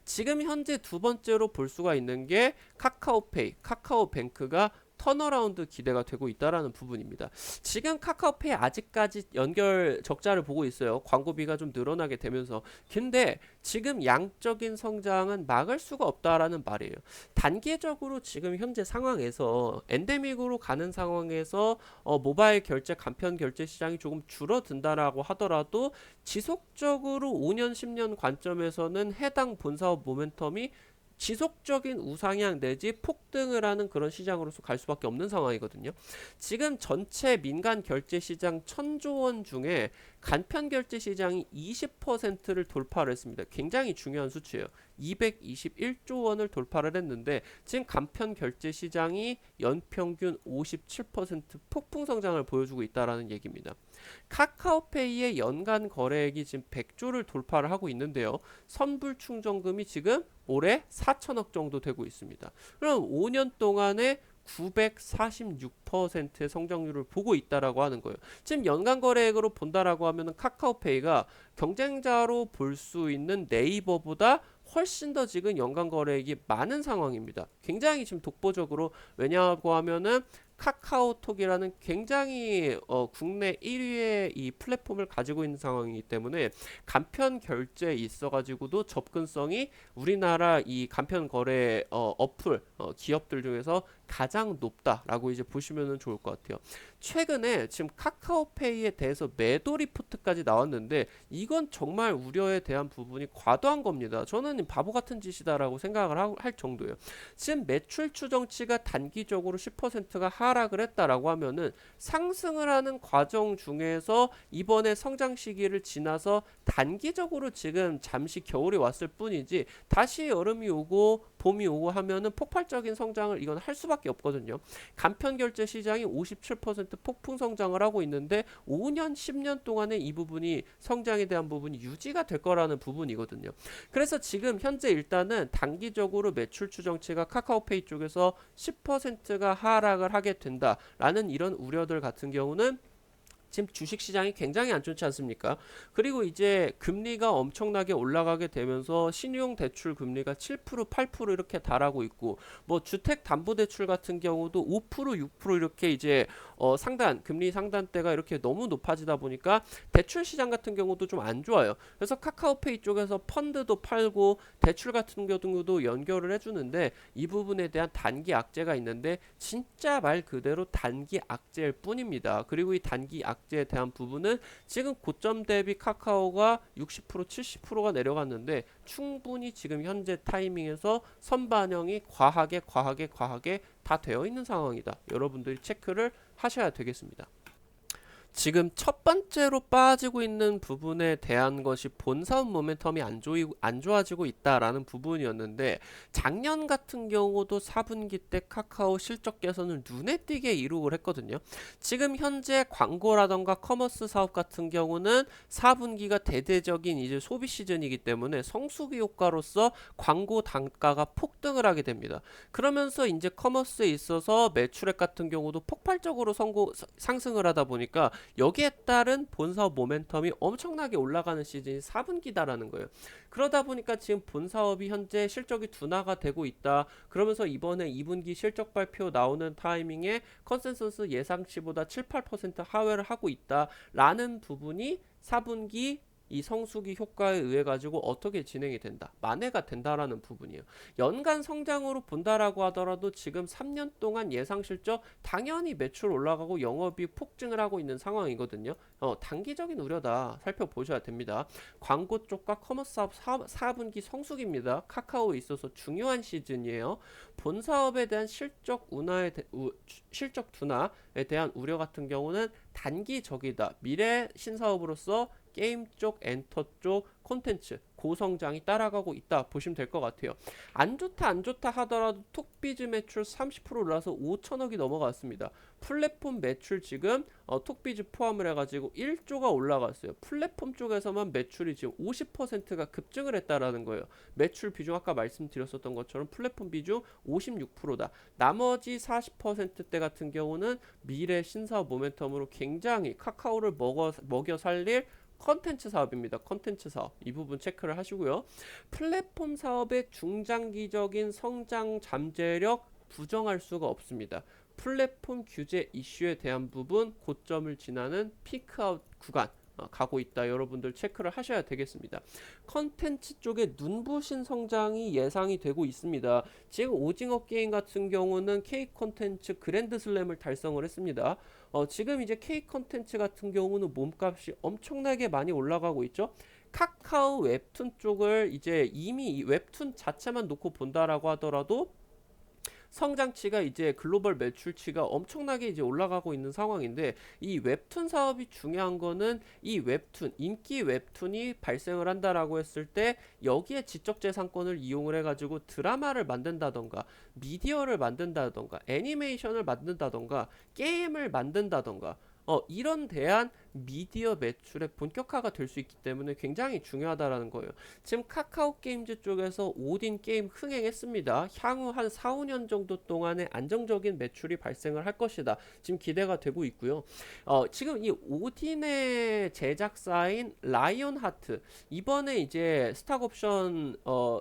지금 현재 두 번째로 볼 수가 있는 게 카카오페이, 카카오뱅크가 턴어라운드 기대가 되고 있다라는 부분입니다. 지금 카카오페이 아직까지 연결 적자를 보고 있어요. 광고비가 좀 늘어나게 되면서. 근데 지금 양적인 성장은 막을 수가 없다라는 말이에요. 단기적으로 지금 현재 상황에서 엔데믹으로 가는 상황에서 모바일 결제, 간편 결제 시장이 조금 줄어든다라고 하더라도 지속적으로 5년, 10년 관점에서는 해당 본사업 모멘텀이 지속적인 우상향 내지 폭등을 하는 그런 시장으로서 갈 수밖에 없는 상황이거든요. 지금 전체 민간 결제 시장 1000조 원 중에 간편 결제 시장이 20%를 돌파를 했습니다. 굉장히 중요한 수치예요. 221조 원을 돌파를 했는데 지금 간편 결제 시장이 연평균 57% 폭풍 성장을 보여주고 있다라는 얘기입니다. 카카오페이의 연간 거래액이 지금 100조를 돌파를 하고 있는데요. 선불 충전금이 지금 올해 4천억 정도 되고 있습니다. 그럼 5년 동안에 946%의 성장률을 보고 있다라고 하는 거예요. 지금 연간 거래액으로 본다라고 하면은 카카오페이가 경쟁자로 볼 수 있는 네이버보다 훨씬 더 지금 연간 거래액이 많은 상황입니다. 굉장히 지금 독보적으로 왜냐고 하면은 카카오톡이라는 굉장히 국내 1위의 이 플랫폼을 가지고 있는 상황이기 때문에 간편 결제에 있어가지고도 접근성이 우리나라 이 간편 거래 어플 기업들 중에서 가장 높다라고 이제 보시면 좋을 것 같아요. 최근에 지금 카카오페이에 대해서 매도 리포트까지 나왔는데 이건 정말 우려에 대한 부분이 과도한 겁니다. 저는 바보 같은 짓이다라고 생각을 할 정도예요. 지금 매출 추정치가 단기적으로 10%가 하락을 했다라고 하면은 상승을 하는 과정 중에서 이번에 성장 시기를 지나서 단기적으로 지금 잠시 겨울이 왔을 뿐이지 다시 여름이 오고 봄이 오고 하면은 폭발적인 성장을 이건 할 수밖에 없거든요. 간편 결제 시장이 57% 폭풍 성장을 하고 있는데 5년, 10년 동안에 이 부분이 성장에 대한 부분이 유지가 될 거라는 부분이거든요. 그래서 지금 현재 일단은 단기적으로 매출 추정치가 카카오페이 쪽에서 10%가 하락을 하게 된다라는 이런 우려들 같은 경우는 지금 주식시장이 굉장히 안 좋지 않습니까? 그리고 이제 금리가 엄청나게 올라가게 되면서 신용대출 금리가 7%, 8% 이렇게 달하고 있고 뭐 주택담보대출 같은 경우도 5%, 6% 이렇게 이제 금리 상단대가 이렇게 너무 높아지다 보니까 대출 시장 같은 경우도 좀 안 좋아요. 그래서 카카오페이 쪽에서 펀드도 팔고 대출 같은 경우도 연결을 해주는데 이 부분에 대한 단기 악재가 있는데 진짜 말 그대로 단기 악재일 뿐입니다. 그리고 이 단기 악재에 대한 부분은 지금 고점 대비 카카오가 60%, 70%가 내려갔는데 충분히 지금 현재 타이밍에서 선반영이 과하게 다 되어 있는 상황이다. 여러분들이 체크를 하셔야 되겠습니다. 지금 첫 번째로 빠지고 있는 부분에 대한 것이 본사업 모멘텀이 안 좋아지고 있다라는 부분이었는데 작년 같은 경우도 4분기 때 카카오 실적 개선을 눈에 띄게 이룩을 했거든요. 지금 현재 광고라던가 커머스 사업 같은 경우는 4분기가 대대적인 이제 소비 시즌이기 때문에 성수기 효과로서 광고 단가가 폭등을 하게 됩니다. 그러면서 이제 커머스에 있어서 매출액 같은 경우도 폭발적으로 상승을 하다 보니까 여기에 따른 본사업 모멘텀이 엄청나게 올라가는 시즌이 4분기다라는 거예요. 그러다 보니까 지금 본사업이 현재 실적이 둔화가 되고 있다. 그러면서 이번에 2분기 실적 발표 나오는 타이밍에 컨센서스 예상치보다 7, 8% 하회를 하고 있다라는 부분이 4분기 이 성수기 효과에 의해 가지고 어떻게 진행이 된다, 만회가 된다라는 부분이에요. 연간 성장으로 본다라고 하더라도 지금 3년 동안 예상 실적 당연히 매출 올라가고 영업이익 폭증을 하고 있는 상황이거든요. 단기적인 우려다 살펴보셔야 됩니다. 광고 쪽과 커머스 사업 4분기 성수기입니다. 카카오에 있어서 중요한 시즌이에요. 본 사업에 대한 실적 둔화에 대한 우려 같은 경우는 단기적이다. 미래 신사업으로서 게임 쪽, 엔터 쪽 콘텐츠 고성장이 따라가고 있다 보시면 될 것 같아요. 안 좋다 안 좋다 하더라도 톡비즈 매출 30% 올라서 5천억이 넘어갔습니다. 플랫폼 매출 지금 톡비즈 포함을 해가지고 1조가 올라갔어요. 플랫폼 쪽에서만 매출이 지금 50%가 급증을 했다라는 거예요. 매출 비중 아까 말씀드렸었던 것처럼 플랫폼 비중 56%다. 나머지 40%대 같은 경우는 미래 신사업 모멘텀으로 굉장히 카카오를 먹여 살릴 컨텐츠 사업입니다. 컨텐츠 사업. 이 부분 체크를 하시고요. 플랫폼 사업의 중장기적인 성장 잠재력 부정할 수가 없습니다. 플랫폼 규제 이슈에 대한 부분 고점을 지나는 피크아웃 구간 가고 있다. 여러분들 체크를 하셔야 되겠습니다. 컨텐츠 쪽에 눈부신 성장이 예상이 되고 있습니다. 지금 오징어 게임 같은 경우는 K 컨텐츠 그랜드 슬램을 달성을 했습니다. 지금 이제 K 컨텐츠 같은 경우는 몸값이 엄청나게 많이 올라가고 있죠. 카카오 웹툰 쪽을 이제 이미 웹툰 자체만 놓고 본다라고 하더라도 성장치가 이제 글로벌 매출치가 엄청나게 이제 올라가고 있는 상황인데, 이 웹툰 사업이 중요한 거는 이 웹툰, 인기 웹툰이 발생을 한다라고 했을 때 여기에 지적재산권을 이용을 해가지고 드라마를 만든다던가 미디어를 만든다던가 애니메이션을 만든다던가 게임을 만든다던가 이런 대한 미디어 매출의 본격화가 될 수 있기 때문에 굉장히 중요하다라는 거예요. 지금 카카오 게임즈 쪽에서 오딘 게임 흥행했습니다. 향후 한 4, 5년 정도 동안에 안정적인 매출이 발생을 할 것이다. 지금 기대가 되고 있고요. 지금 이 오딘의 제작사인 라이온 하트, 이번에 이제 스탁옵션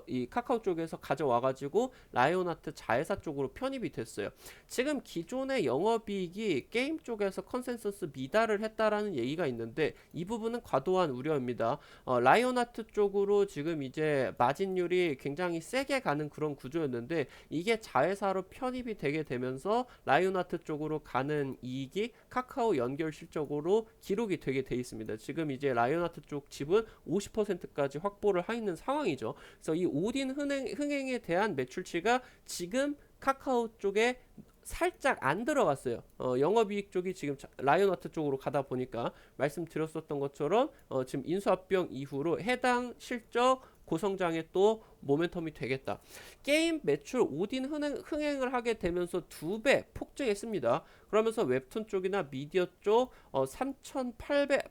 이 카카오 쪽에서 가져와가지고 라이온 하트 자회사 쪽으로 편입이 됐어요. 지금 기존의 영업이익이 게임 쪽에서 컨센서스 미달을 했다라는 얘기가 있는데, 이 부분은 과도한 우려입니다. 라이온하트 쪽으로 지금 이제 마진율이 굉장히 세게 가는 그런 구조였는데, 이게 자회사로 편입이 되게 되면서 라이온하트 쪽으로 가는 이익이 카카오 연결 실적으로 기록이 되게 돼 있습니다. 지금 이제 라이온하트 쪽 지분 50%까지 확보를 하 있는 상황이죠. 그래서 이 오딘 흥행에 대한 매출치가 지금 카카오 쪽에 살짝 안 들어갔어요. 영업이익 쪽이 지금 라이온하트 쪽으로 가다 보니까 말씀드렸었던 것처럼 지금 인수합병 이후로 해당 실적 고성장에 또 모멘텀이 되겠다. 게임 매출 오딘 흥행을 하게 되면서 2배 폭증했습니다. 그러면서 웹툰 쪽이나 미디어 쪽 3,800,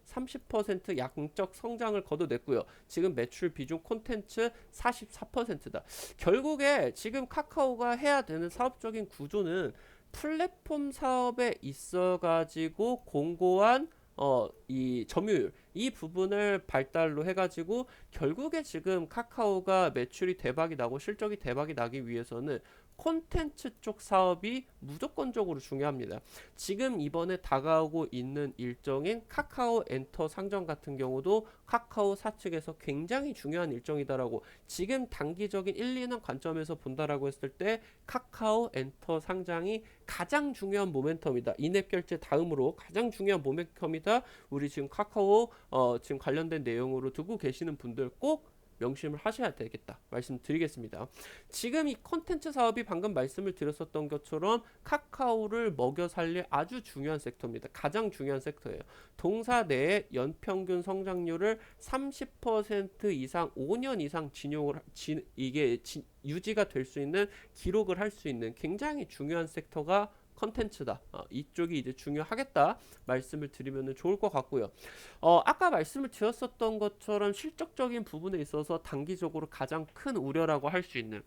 30% 양적 성장을 거둬냈고요. 지금 매출 비중 콘텐츠 44%다. 결국에 지금 카카오가 해야 되는 사업적인 구조는 플랫폼 사업에 있어가지고 공고한 이 점유율, 이 부분을 발달로 해가지고 결국에 지금 카카오가 매출이 대박이 나고 실적이 대박이 나기 위해서는 콘텐츠 쪽 사업이 무조건적으로 중요합니다. 지금 이번에 다가오고 있는 일정인 카카오 엔터 상정 같은 경우도 카카오 사측에서 굉장히 중요한 일정이다라고, 지금 단기적인 1, 2년 관점에서 본다라고 했을 때 카카오 엔터 상장이 가장 중요한 모멘텀이다. 인앱 결제 다음으로 가장 중요한 모멘텀이다. 우리 지금 카카오 지금 관련된 내용으로 듣고 계시는 분들 꼭 명심을 하셔야 되겠다 말씀드리겠습니다. 지금 이 콘텐츠 사업이 방금 말씀을 드렸었던 것처럼 카카오를 먹여 살릴 아주 중요한 섹터입니다. 가장 중요한 섹터예요. 동사 내의 연평균 성장률을 30% 이상 5년 이상 유지가 될 수 있는, 기록을 할 수 있는 굉장히 중요한 섹터가 컨텐츠다. 이쪽이 이제 중요하겠다 말씀을 드리면 좋을 것 같고요. 아까 말씀을 드렸었던 것처럼 실적적인 부분에 있어서 단기적으로 가장 큰 우려라고 할 수 있는,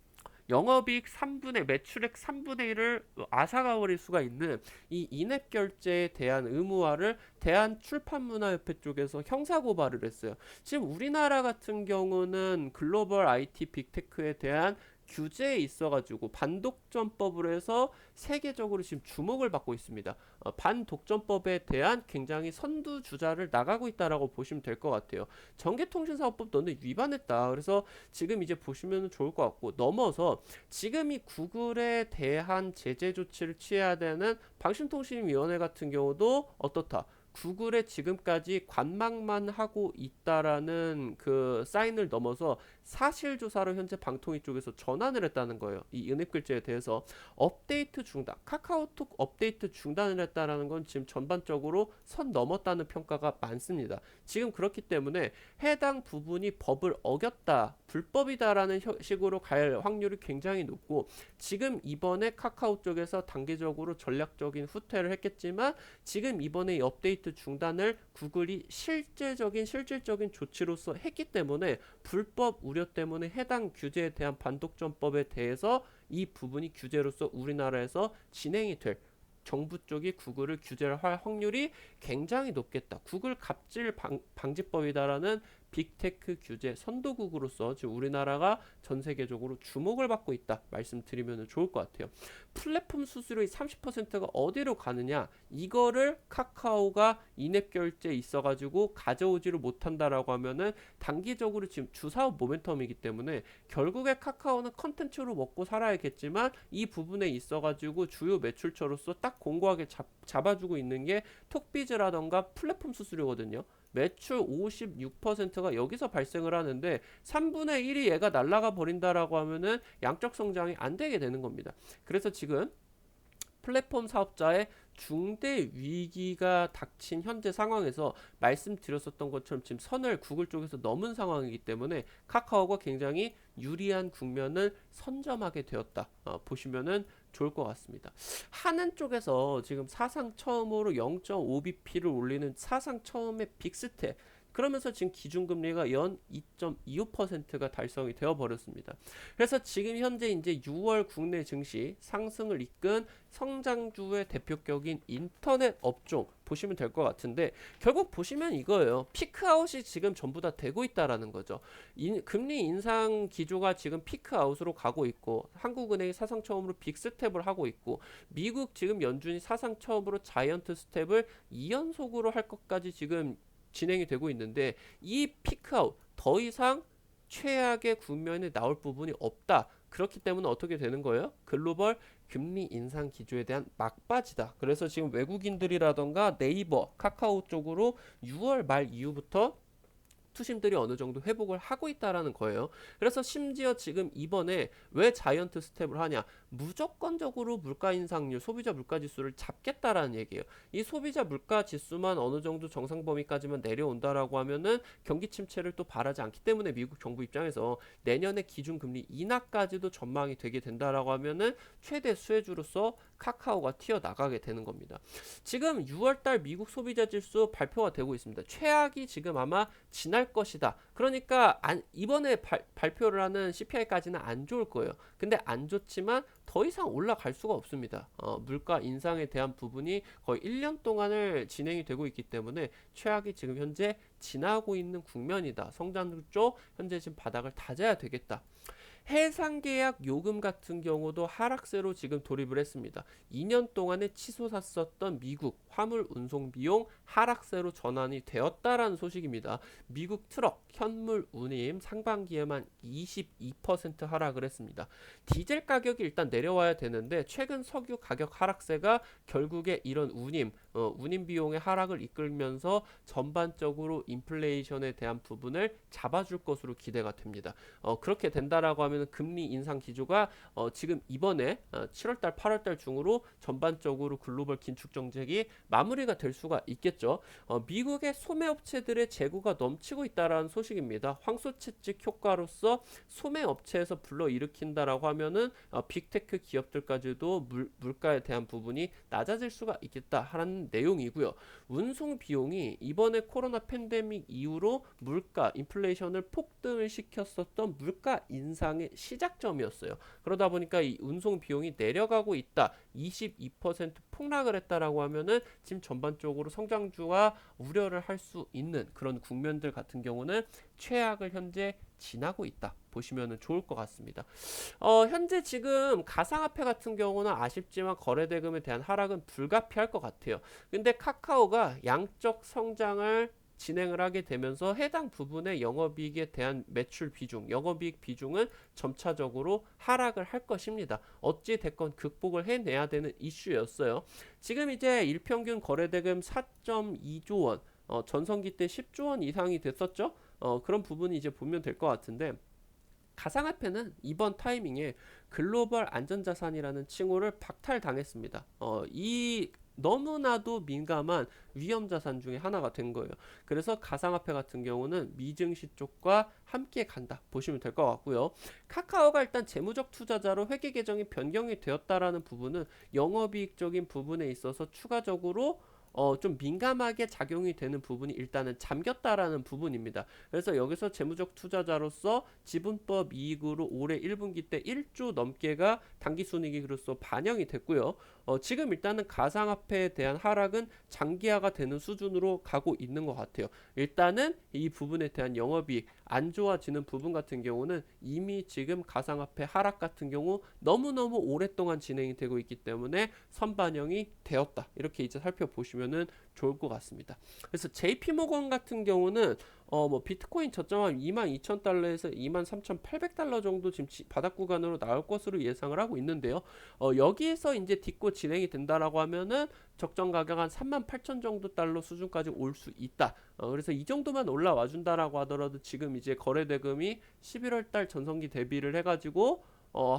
영업이익 3분의 매출액 3분의 1을 앗아가버릴 수가 있는 이 인앱 결제에 대한 의무화를 대한출판문화협회 쪽에서 형사고발을 했어요. 지금 우리나라 같은 경우는 글로벌 IT 빅테크에 대한 규제에 있어가지고 반독점법으로 해서 세계적으로 지금 주목을 받고 있습니다. 반독점법에 대한 굉장히 선두주자를 나가고 있다라고 보시면 될 것 같아요. 전개통신사업법 너는 위반했다. 그래서 지금 이제 보시면 좋을 것 같고, 넘어서 지금 이 구글에 대한 제재 조치를 취해야 되는 방송통신위원회 같은 경우도 어떻다. 구글에 지금까지 관망만 하고 있다라는 그 사인을 넘어서 사실 조사로 현재 방통위 쪽에서 전환을 했다는 거예요. 이 은입글제에 대해서 업데이트 중단, 카카오톡 업데이트 중단을 했다라는 건 지금 전반적으로 선 넘었다는 평가가 많습니다. 지금 그렇기 때문에 해당 부분이 법을 어겼다, 불법이다라는 식으로 갈 확률이 굉장히 높고, 지금 이번에 카카오 쪽에서 단계적으로 전략적인 후퇴를 했겠지만 지금 이번에 이 업데이트 중단을 구글이 실질적인 조치로서 했기 때문에 불법 우려 때문에 해당 규제에 대한 반독점법에 대해서 이 부분이 규제로서 우리나라에서 진행이 될, 정부 쪽이 구글을 규제를 할 확률이 굉장히 높겠다. 구글 갑질 방지법이다라는 빅테크 규제 선도국으로서 지금 우리나라가 전 세계적으로 주목을 받고 있다 말씀드리면 좋을 것 같아요. 플랫폼 수수료의 30%가 어디로 가느냐, 이거를 카카오가 인앱 결제 있어가지고 가져오지를 못한다라고 하면은 단기적으로 지금 주사업 모멘텀이기 때문에 결국에 카카오는 컨텐츠로 먹고 살아야겠지만 이 부분에 있어가지고 주요 매출처로서 딱 공고하게 잡아주고 있는 게 톡비즈라던가 플랫폼 수수료거든요. 매출 56%가 여기서 발생을 하는데 3분의 1이 얘가 날아가 버린다라고 하면은 양적 성장이 안 되게 되는 겁니다. 그래서 지금 플랫폼 사업자의 중대 위기가 닥친 현재 상황에서 말씀드렸었던 것처럼 지금 선을 구글 쪽에서 넘은 상황이기 때문에 카카오가 굉장히 유리한 국면을 선점하게 되었다. 보시면은 좋을 것 같습니다. 하는 쪽에서 지금 사상 처음으로 0.5bp를 올리는 사상 처음의 빅스텝, 그러면서 지금 기준금리가 연 2.25%가 달성이 되어 버렸습니다. 그래서 지금 현재 이제 6월 국내 증시 상승을 이끈 성장주의 대표격인 인터넷 업종 보시면 될 것 같은데, 결국 보시면 이거예요. 피크아웃이 지금 전부 다 되고 있다라는 거죠. 금리 인상 기조가 지금 피크아웃으로 가고 있고, 한국은행이 사상 처음으로 빅스텝을 하고 있고, 미국 지금 연준이 사상 처음으로 자이언트 스텝을 2연속으로 할 것까지 지금 진행이 되고 있는데, 이 피크아웃 더 이상 최악의 국면에 나올 부분이 없다. 그렇기 때문에 어떻게 되는 거예요? 글로벌 금리 인상 기조에 대한 막바지다. 그래서 지금 외국인들이라던가 네이버, 카카오 쪽으로 6월 말 이후부터 투심들이 어느 정도 회복을 하고 있다라는 거예요. 그래서 심지어 지금 이번에 왜 자이언트 스텝을 하냐, 무조건적으로 물가 인상률, 소비자 물가 지수를 잡겠다라는 얘기예요. 이 소비자 물가 지수만 어느 정도 정상 범위까지만 내려온다라고 하면은 경기 침체를 또 바라지 않기 때문에 미국 정부 입장에서 내년에 기준금리 인하까지도 전망이 되게 된다라고 하면은 최대 수혜주로서 카카오가 튀어나가게 되는 겁니다. 지금 6월달 미국 소비자 지수 발표가 되고 있습니다. 최악이 지금 아마 지날 것이다. 그러니까 이번에 발표를 하는 CPI까지는 안 좋을 거예요. 근데 안 좋지만 더 이상 올라갈 수가 없습니다. 물가 인상에 대한 부분이 거의 1년 동안을 진행이 되고 있기 때문에 최악이 지금 현재 지나고 있는 국면이다. 성장률 쪽 현재 지금 바닥을 다져야 되겠다. 해상계약 요금 같은 경우도 하락세로 지금 돌입을 했습니다. 2년 동안에 치솟았었던 미국 화물 운송 비용 하락세로 전환이 되었다라는 소식입니다. 미국 트럭 현물 운임 상반기에만 22% 하락을 했습니다. 디젤 가격이 일단 내려와야 되는데 최근 석유 가격 하락세가 결국에 이런 운임 비용의 하락을 이끌면서 전반적으로 인플레이션에 대한 부분을 잡아줄 것으로 기대가 됩니다. 그렇게 된다라고 하면 금리 인상 기조가 지금 이번에 7월달, 8월달 중으로 전반적으로 글로벌 긴축 정책이 마무리가 될 수가 있겠죠. 미국의 소매업체들의 재고가 넘치고 있다라는 소식입니다. 황소 채찍 효과로서 소매업체에서 불러일으킨다라고 하면은 빅테크 기업들까지도 물가에 대한 부분이 낮아질 수가 있겠다 하는 내용이고요. 운송 비용이 이번에 코로나 팬데믹 이후로 물가 인플레이션을 폭등을 시켰었던 물가 인상의 시작점이었어요. 그러다 보니까 이 운송 비용이 내려가고 있다. 22% 폭락을 했다라고 하면은 지금 전반적으로 성장주가 우려를 할 수 있는 그런 국면들 같은 경우는 최악을 현재 지나고 있다. 보시면 좋을 것 같습니다. 현재 지금 가상화폐 같은 경우는 아쉽지만 거래대금에 대한 하락은 불가피할 것 같아요. 근데 카카오가 양적 성장을 진행을 하게 되면서 해당 부분의 영업이익에 대한 매출 비중, 영업이익 비중은 점차적으로 하락을 할 것입니다. 어찌 됐건 극복을 해내야 되는 이슈였어요. 지금 이제 일평균 거래대금 4.2조 원, 전성기 때 10조 원 이상이 됐었죠. 그런 부분이 이제 보면 될 것 같은데, 가상화폐는 이번 타이밍에 글로벌 안전자산이라는 칭호를 박탈당했습니다. 이 너무나도 민감한 위험자산 중에 하나가 된 거예요. 그래서 가상화폐 같은 경우는 미증시 쪽과 함께 간다 보시면 될 것 같고요. 카카오가 일단 재무적 투자자로 회계 계정이 변경이 되었다라는 부분은 영업이익적인 부분에 있어서 추가적으로 좀 민감하게 작용이 되는 부분이 일단은 잠겼다라는 부분입니다. 그래서 여기서 재무적 투자자로서 지분법 이익으로 올해 1분기 때 1조 넘게가 당기순이익으로서 반영이 됐고요. 지금 일단은 가상화폐에 대한 하락은 장기화가 되는 수준으로 가고 있는 것 같아요. 일단은 이 부분에 대한 영업이익 안 좋아지는 부분 같은 경우는 이미 지금 가상화폐 하락 같은 경우 너무너무 오랫동안 진행이 되고 있기 때문에 선반영이 되었다. 이렇게 이제 살펴보시면은 좋을 것 같습니다. 그래서 JP모건 같은 경우는 뭐 비트코인 저점한 22,000달러에서 23,800달러 정도 지금 바닥 구간으로 나올 것으로 예상을 하고 있는데요. 여기에서 이제 딛고 진행이 된다라고 하면은 적정 가격 한 38,000 정도 달러 수준까지 올 수 있다. 그래서 이 정도만 올라와 준다라고 하더라도 지금 이제 거래 대금이 11월 달 전성기 대비를 해가지고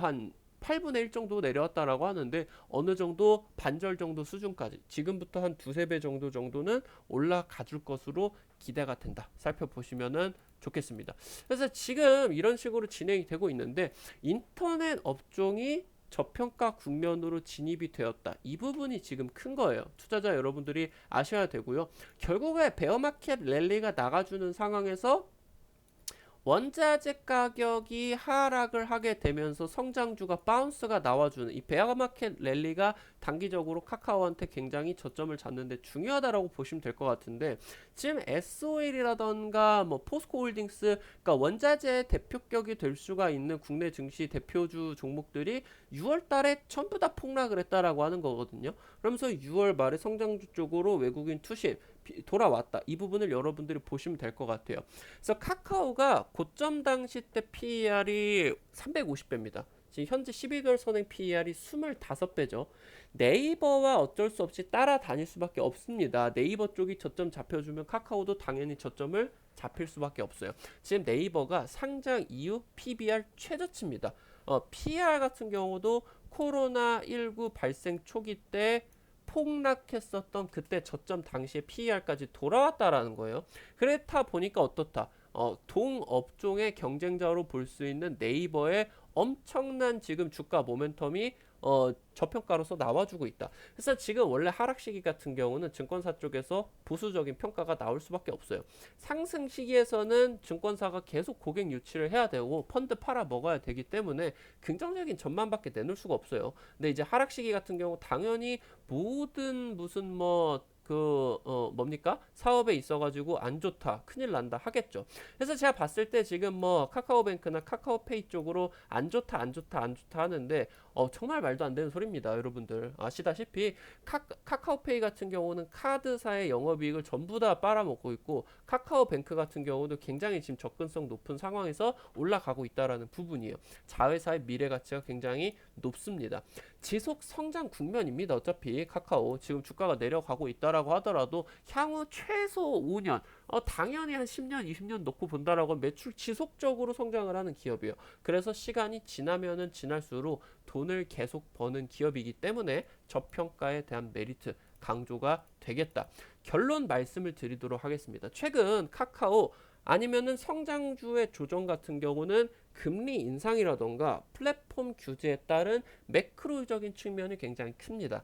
한 8분의 1 정도 내려왔다라고 하는데 어느 정도 반절 정도 수준까지 지금부터 한 두세 배 정도는 올라가 줄 것으로 기대가 된다. 살펴보시면은 좋겠습니다. 그래서 지금 이런 식으로 진행이 되고 있는데 인터넷 업종이 저평가 국면으로 진입이 되었다. 이 부분이 지금 큰 거예요. 투자자 여러분들이 아셔야 되고요. 결국에 베어마켓 랠리가 나가주는 상황에서 원자재 가격이 하락을 하게 되면서 성장주가 바운스가 나와주는 이 베어마켓 랠리가 단기적으로 카카오한테 굉장히 저점을 잡는데 중요하다라고 보시면 될 것 같은데 지금 SOL이라던가 뭐 포스코홀딩스 그러니까 원자재 대표격이 될 수가 있는 국내 증시 대표주 종목들이 6월 달에 전부 다 폭락을 했다라고 하는 거거든요. 그러면서 6월 말에 성장주 쪽으로 외국인 투심 돌아왔다. 이 부분을 여러분들이 보시면 될 것 같아요. 그래서 카카오가 고점 당시 때 PER이 350배입니다. 지금 현재 12개월 선행 PER이 25배죠. 네이버와 어쩔 수 없이 따라다닐 수밖에 없습니다. 네이버 쪽이 저점 잡혀주면 카카오도 당연히 저점을 잡힐 수밖에 없어요. 지금 네이버가 상장 이후 PBR 최저치입니다. PR 같은 경우도 코로나19 발생 초기 때 폭락했었던 그때 저점 당시에 PER까지 돌아왔다라는 거예요. 그렇다 보니까 어떻다? 동업종의 경쟁자로 볼 수 있는 네이버의 엄청난 지금 주가 모멘텀이 저평가로서 나와주고 있다. 그래서 지금 원래 하락 시기 같은 경우는 증권사 쪽에서 보수적인 평가가 나올 수밖에 없어요. 상승 시기에서는 증권사가 계속 고객 유치를 해야 되고 펀드 팔아 먹어야 되기 때문에 긍정적인 전망밖에 내놓을 수가 없어요. 근데 이제 하락 시기 같은 경우 당연히 모든 무슨 뭐 뭡니까? 사업에 있어가지고 안 좋다, 큰일 난다 하겠죠. 그래서 제가 봤을 때 지금 뭐 카카오뱅크나 카카오페이 쪽으로 안 좋다, 안 좋다, 안 좋다 하는데 정말 말도 안 되는 소리입니다. 여러분들 아시다시피 카카오페이 같은 경우는 카드사의 영업이익을 전부 다 빨아먹고 있고 카카오뱅크 같은 경우도 굉장히 지금 접근성 높은 상황에서 올라가고 있다라는 부분이에요. 자회사의 미래 가치가 굉장히 높습니다. 지속 성장 국면입니다. 어차피 카카오 지금 주가가 내려가고 있다라고 하더라도 향후 최소 5년 당연히 한 10년, 20년 놓고 본다라고 매출 지속적으로 성장을 하는 기업이에요. 그래서 시간이 지나면은 지날수록 돈을 계속 버는 기업이기 때문에 저평가에 대한 메리트 강조가 되겠다. 결론 말씀을 드리도록 하겠습니다. 최근 카카오 아니면은 성장주의 조정 같은 경우는 금리 인상이라던가 플랫폼 규제에 따른 매크로적인 측면이 굉장히 큽니다.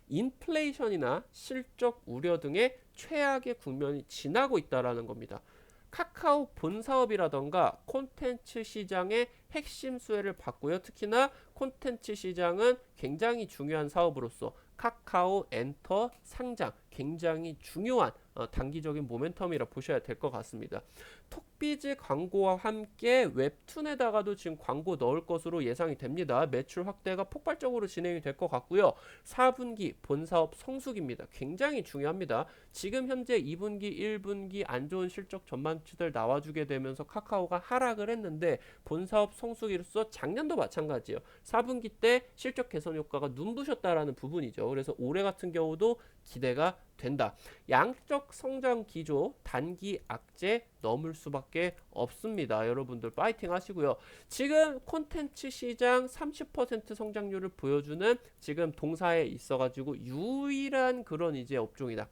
인플레이션이나 실적 우려 등의 최악의 국면이 지나고 있다라는 겁니다. 카카오 본 사업이라던가 콘텐츠 시장의 핵심 수혜를 받고요. 특히나 콘텐츠 시장은 굉장히 중요한 사업으로서 카카오 엔터 상장 굉장히 중요한 단기적인 모멘텀이라 보셔야 될 것 같습니다. 톡비즈 광고와 함께 웹툰에다가도 지금 광고 넣을 것으로 예상이 됩니다. 매출 확대가 폭발적으로 진행이 될 것 같고요. 4분기 본사업 성수기입니다. 굉장히 중요합니다. 지금 현재 2분기, 1분기 안 좋은 실적 전망치들 나와주게 되면서 카카오가 하락을 했는데 본사업 성수기로서 작년도 마찬가지예요. 4분기 때 실적 개선 효과가 눈부셨다라는 부분이죠. 그래서 올해 같은 경우도 기대가 된다. 양적 성장 기조 단기 악재 넘을 수밖에 없습니다. 여러분들 파이팅 하시고요. 지금 콘텐츠 시장 30% 성장률을 보여주는 지금 동사에 있어가지고 유일한 그런 이제 업종이다.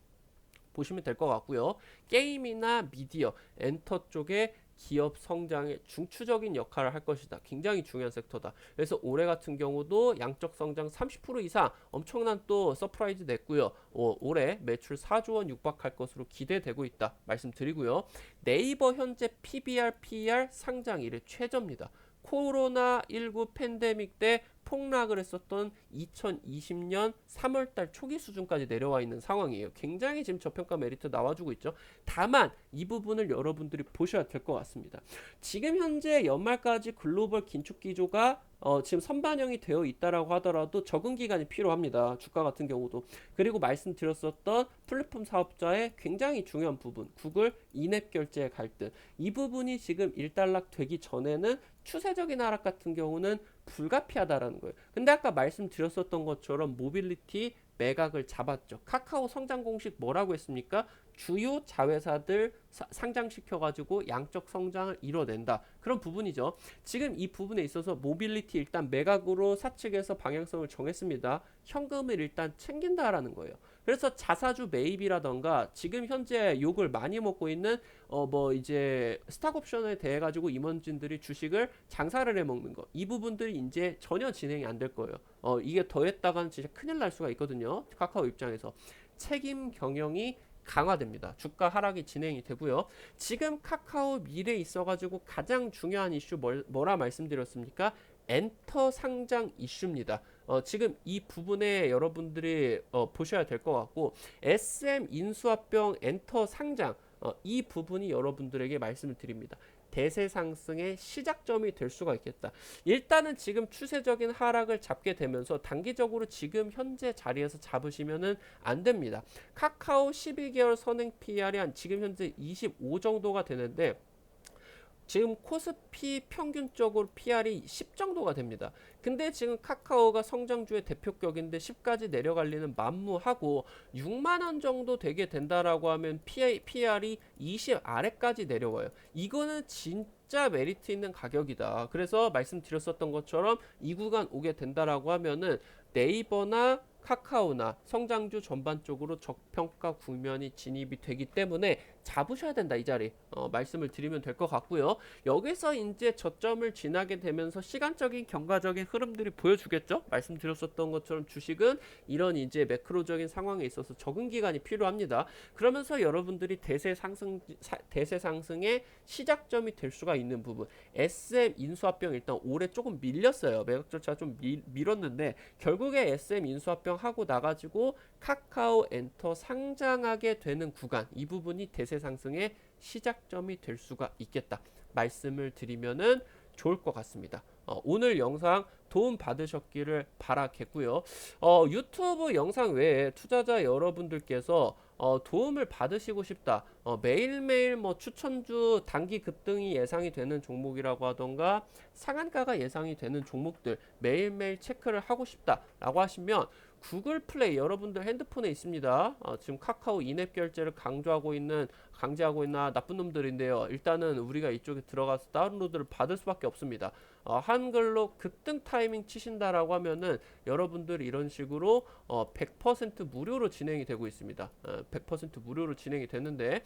보시면 될 것 같고요. 게임이나 미디어, 엔터 쪽에 기업 성장에 중추적인 역할을 할 것이다. 굉장히 중요한 섹터다. 그래서 올해 같은 경우도 양적 성장 30% 이상 엄청난 또 서프라이즈 냈고요. 올해 매출 4조 원 육박할 것으로 기대되고 있다. 말씀드리고요. 네이버 현재 PBR, PER 상장 이래 최저입니다. 코로나19 팬데믹 때 폭락을 했었던 2020년 3월달 초기 수준까지 내려와 있는 상황이에요. 굉장히 지금 저평가 메리트 나와주고 있죠. 다만 이 부분을 여러분들이 보셔야 될 것 같습니다. 지금 현재 연말까지 글로벌 긴축 기조가 지금 선반영이 되어 있다라고 하더라도 적응 기간이 필요합니다. 주가 같은 경우도. 그리고 말씀드렸었던 플랫폼 사업자의 굉장히 중요한 부분, 구글 인앱 결제 갈등. 이 부분이 지금 일단락 되기 전에는 추세적인 하락 같은 경우는 불가피하다라는 거예요. 근데 아까 말씀드렸었던 것처럼 모빌리티 매각을 잡았죠. 카카오 성장 공식 뭐라고 했습니까? 주요 자회사들 상장시켜가지고 양적 성장을 이뤄낸다. 그런 부분이죠. 지금 이 부분에 있어서 모빌리티 일단 매각으로 사측에서 방향성을 정했습니다. 현금을 일단 챙긴다라는 거예요. 그래서 자사주 매입이라던가 지금 현재 욕을 많이 먹고 있는 뭐 이제 스탁옵션에 대해 가지고 임원진들이 주식을 장사를 해 먹는 거, 이 부분들이 이제 전혀 진행이 안 될 거예요. 이게 더했다가는 진짜 큰일 날 수가 있거든요. 카카오 입장에서 책임 경영이 강화됩니다. 주가 하락이 진행이 되고요. 지금 카카오 미래에 있어가지고 가장 중요한 이슈 뭐라 말씀드렸습니까? 엔터 상장 이슈입니다. 지금 이 부분에 여러분들이 보셔야 될 것 같고, SM 인수합병 엔터 상장, 이 부분이 여러분들에게 말씀을 드립니다. 대세 상승의 시작점이 될 수가 있겠다. 일단은 지금 추세적인 하락을 잡게 되면서 단기적으로 지금 현재 자리에서 잡으시면은 안 됩니다. 카카오 12개월 선행 PR이 한 지금 현재 25 정도가 되는데, 지금 코스피 평균적으로 PR이 10 정도가 됩니다. 근데 지금 카카오가 성장주의 대표격인데 10까지 내려갈 리는 만무하고, 6만 원 정도 되게 된다라고 하면 PR이 20 아래까지 내려와요. 이거는 진짜 메리트 있는 가격이다. 그래서 말씀드렸었던 것처럼 이 구간 오게 된다라고 하면은 네이버나 카카오나 성장주 전반적으로 저평가 국면이 진입이 되기 때문에 잡으셔야 된다. 이 자리 말씀을 드리면 될 것 같고요. 여기서 이제 저점을 지나게 되면서 시간적인 경과적인 흐름들이 보여주겠죠. 말씀드렸었던 것처럼 주식은 이런 이제 매크로적인 상황에 있어서 적응 기간이 필요합니다. 그러면서 여러분들이 대세 상승의 시작점이 될 수가 있는 부분, SM 인수합병 일단 올해 조금 밀렸어요. 매각 절차 좀 밀었는데 결국에 SM 인수합병 하고 나가지고 카카오 엔터 상장하게 되는 구간, 이 부분이 대세 상승의 시작점이 될 수가 있겠다 말씀을 드리면은 좋을 것 같습니다. 오늘 영상 도움 받으셨기를 바라겠고요. 유튜브 영상 외에 투자자 여러분들께서 도움을 받으시고 싶다. 매일매일 뭐 추천주 단기 급등이 예상이 되는 종목이라고 하던가 상한가가 예상이 되는 종목들 매일매일 체크를 하고 싶다라고 하시면 구글 플레이 여러분들 핸드폰에 있습니다. 지금 카카오 인앱 결제를 강제하고 있는 나쁜 놈들인데요. 일단은 우리가 이쪽에 들어가서 다운로드를 받을 수밖에 없습니다. 한글로 급등 타이밍 치신다라고 하면은 여러분들이 이런 식으로 100% 무료로 진행이 되고 있습니다. 100% 무료로 진행이 되는데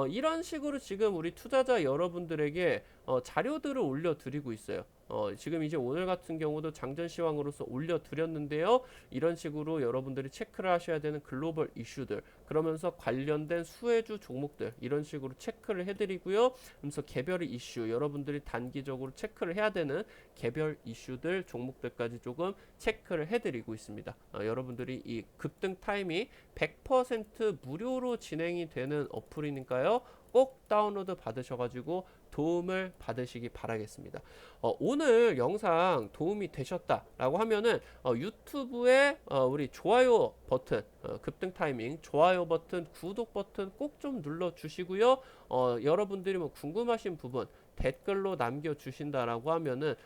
이런 식으로 지금 우리 투자자 여러분들에게 자료들을 올려드리고 있어요. 지금 이제 오늘 같은 경우도 장전 시황으로서 올려드렸는데요. 이런 식으로 여러분들이 체크를 하셔야 되는 글로벌 이슈들, 그러면서 관련된 수혜주 종목들 이런 식으로 체크를 해드리고요. 그래서 개별 이슈, 여러분들이 단기적으로 체크를 해야 되는 개별 이슈들 종목들까지 조금 체크를 해드리고 있습니다. 여러분들이 이 급등 타임이 100% 무료로 진행이 되는 어플이니까요. 꼭 다운로드 받으셔가지고 도움을 받으시기 바라겠습니다. 오늘 영상 도움이 되셨다라고 하면은 유튜브에 우리 좋아요 버튼, 급등 타이밍 좋아요 버튼, 구독 버튼 꼭 좀 눌러 주시고요. 여러분들이 뭐 궁금하신 부분 댓글로 남겨주신다라고 하면은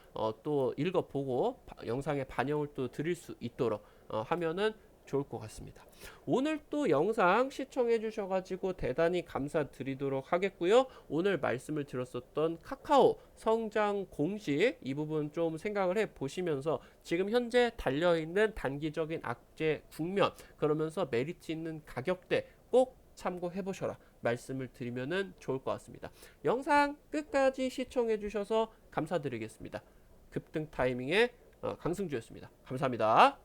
또 읽어보고 영상에 반영을 또 드릴 수 있도록 하면은 좋을 것 같습니다. 오늘 또 영상 시청해 주셔가지고 대단히 감사드리도록 하겠고요. 오늘 말씀을 드렸었던 카카오 성장 공식 이 부분 좀 생각을 해 보시면서 지금 현재 달려있는 단기적인 악재 국면 그러면서 메리트 있는 가격대 꼭 참고해 보셔라 말씀을 드리면은 좋을 것 같습니다. 영상 끝까지 시청해 주셔서 감사드리겠습니다. 급등 타이밍에 강승주였습니다. 감사합니다.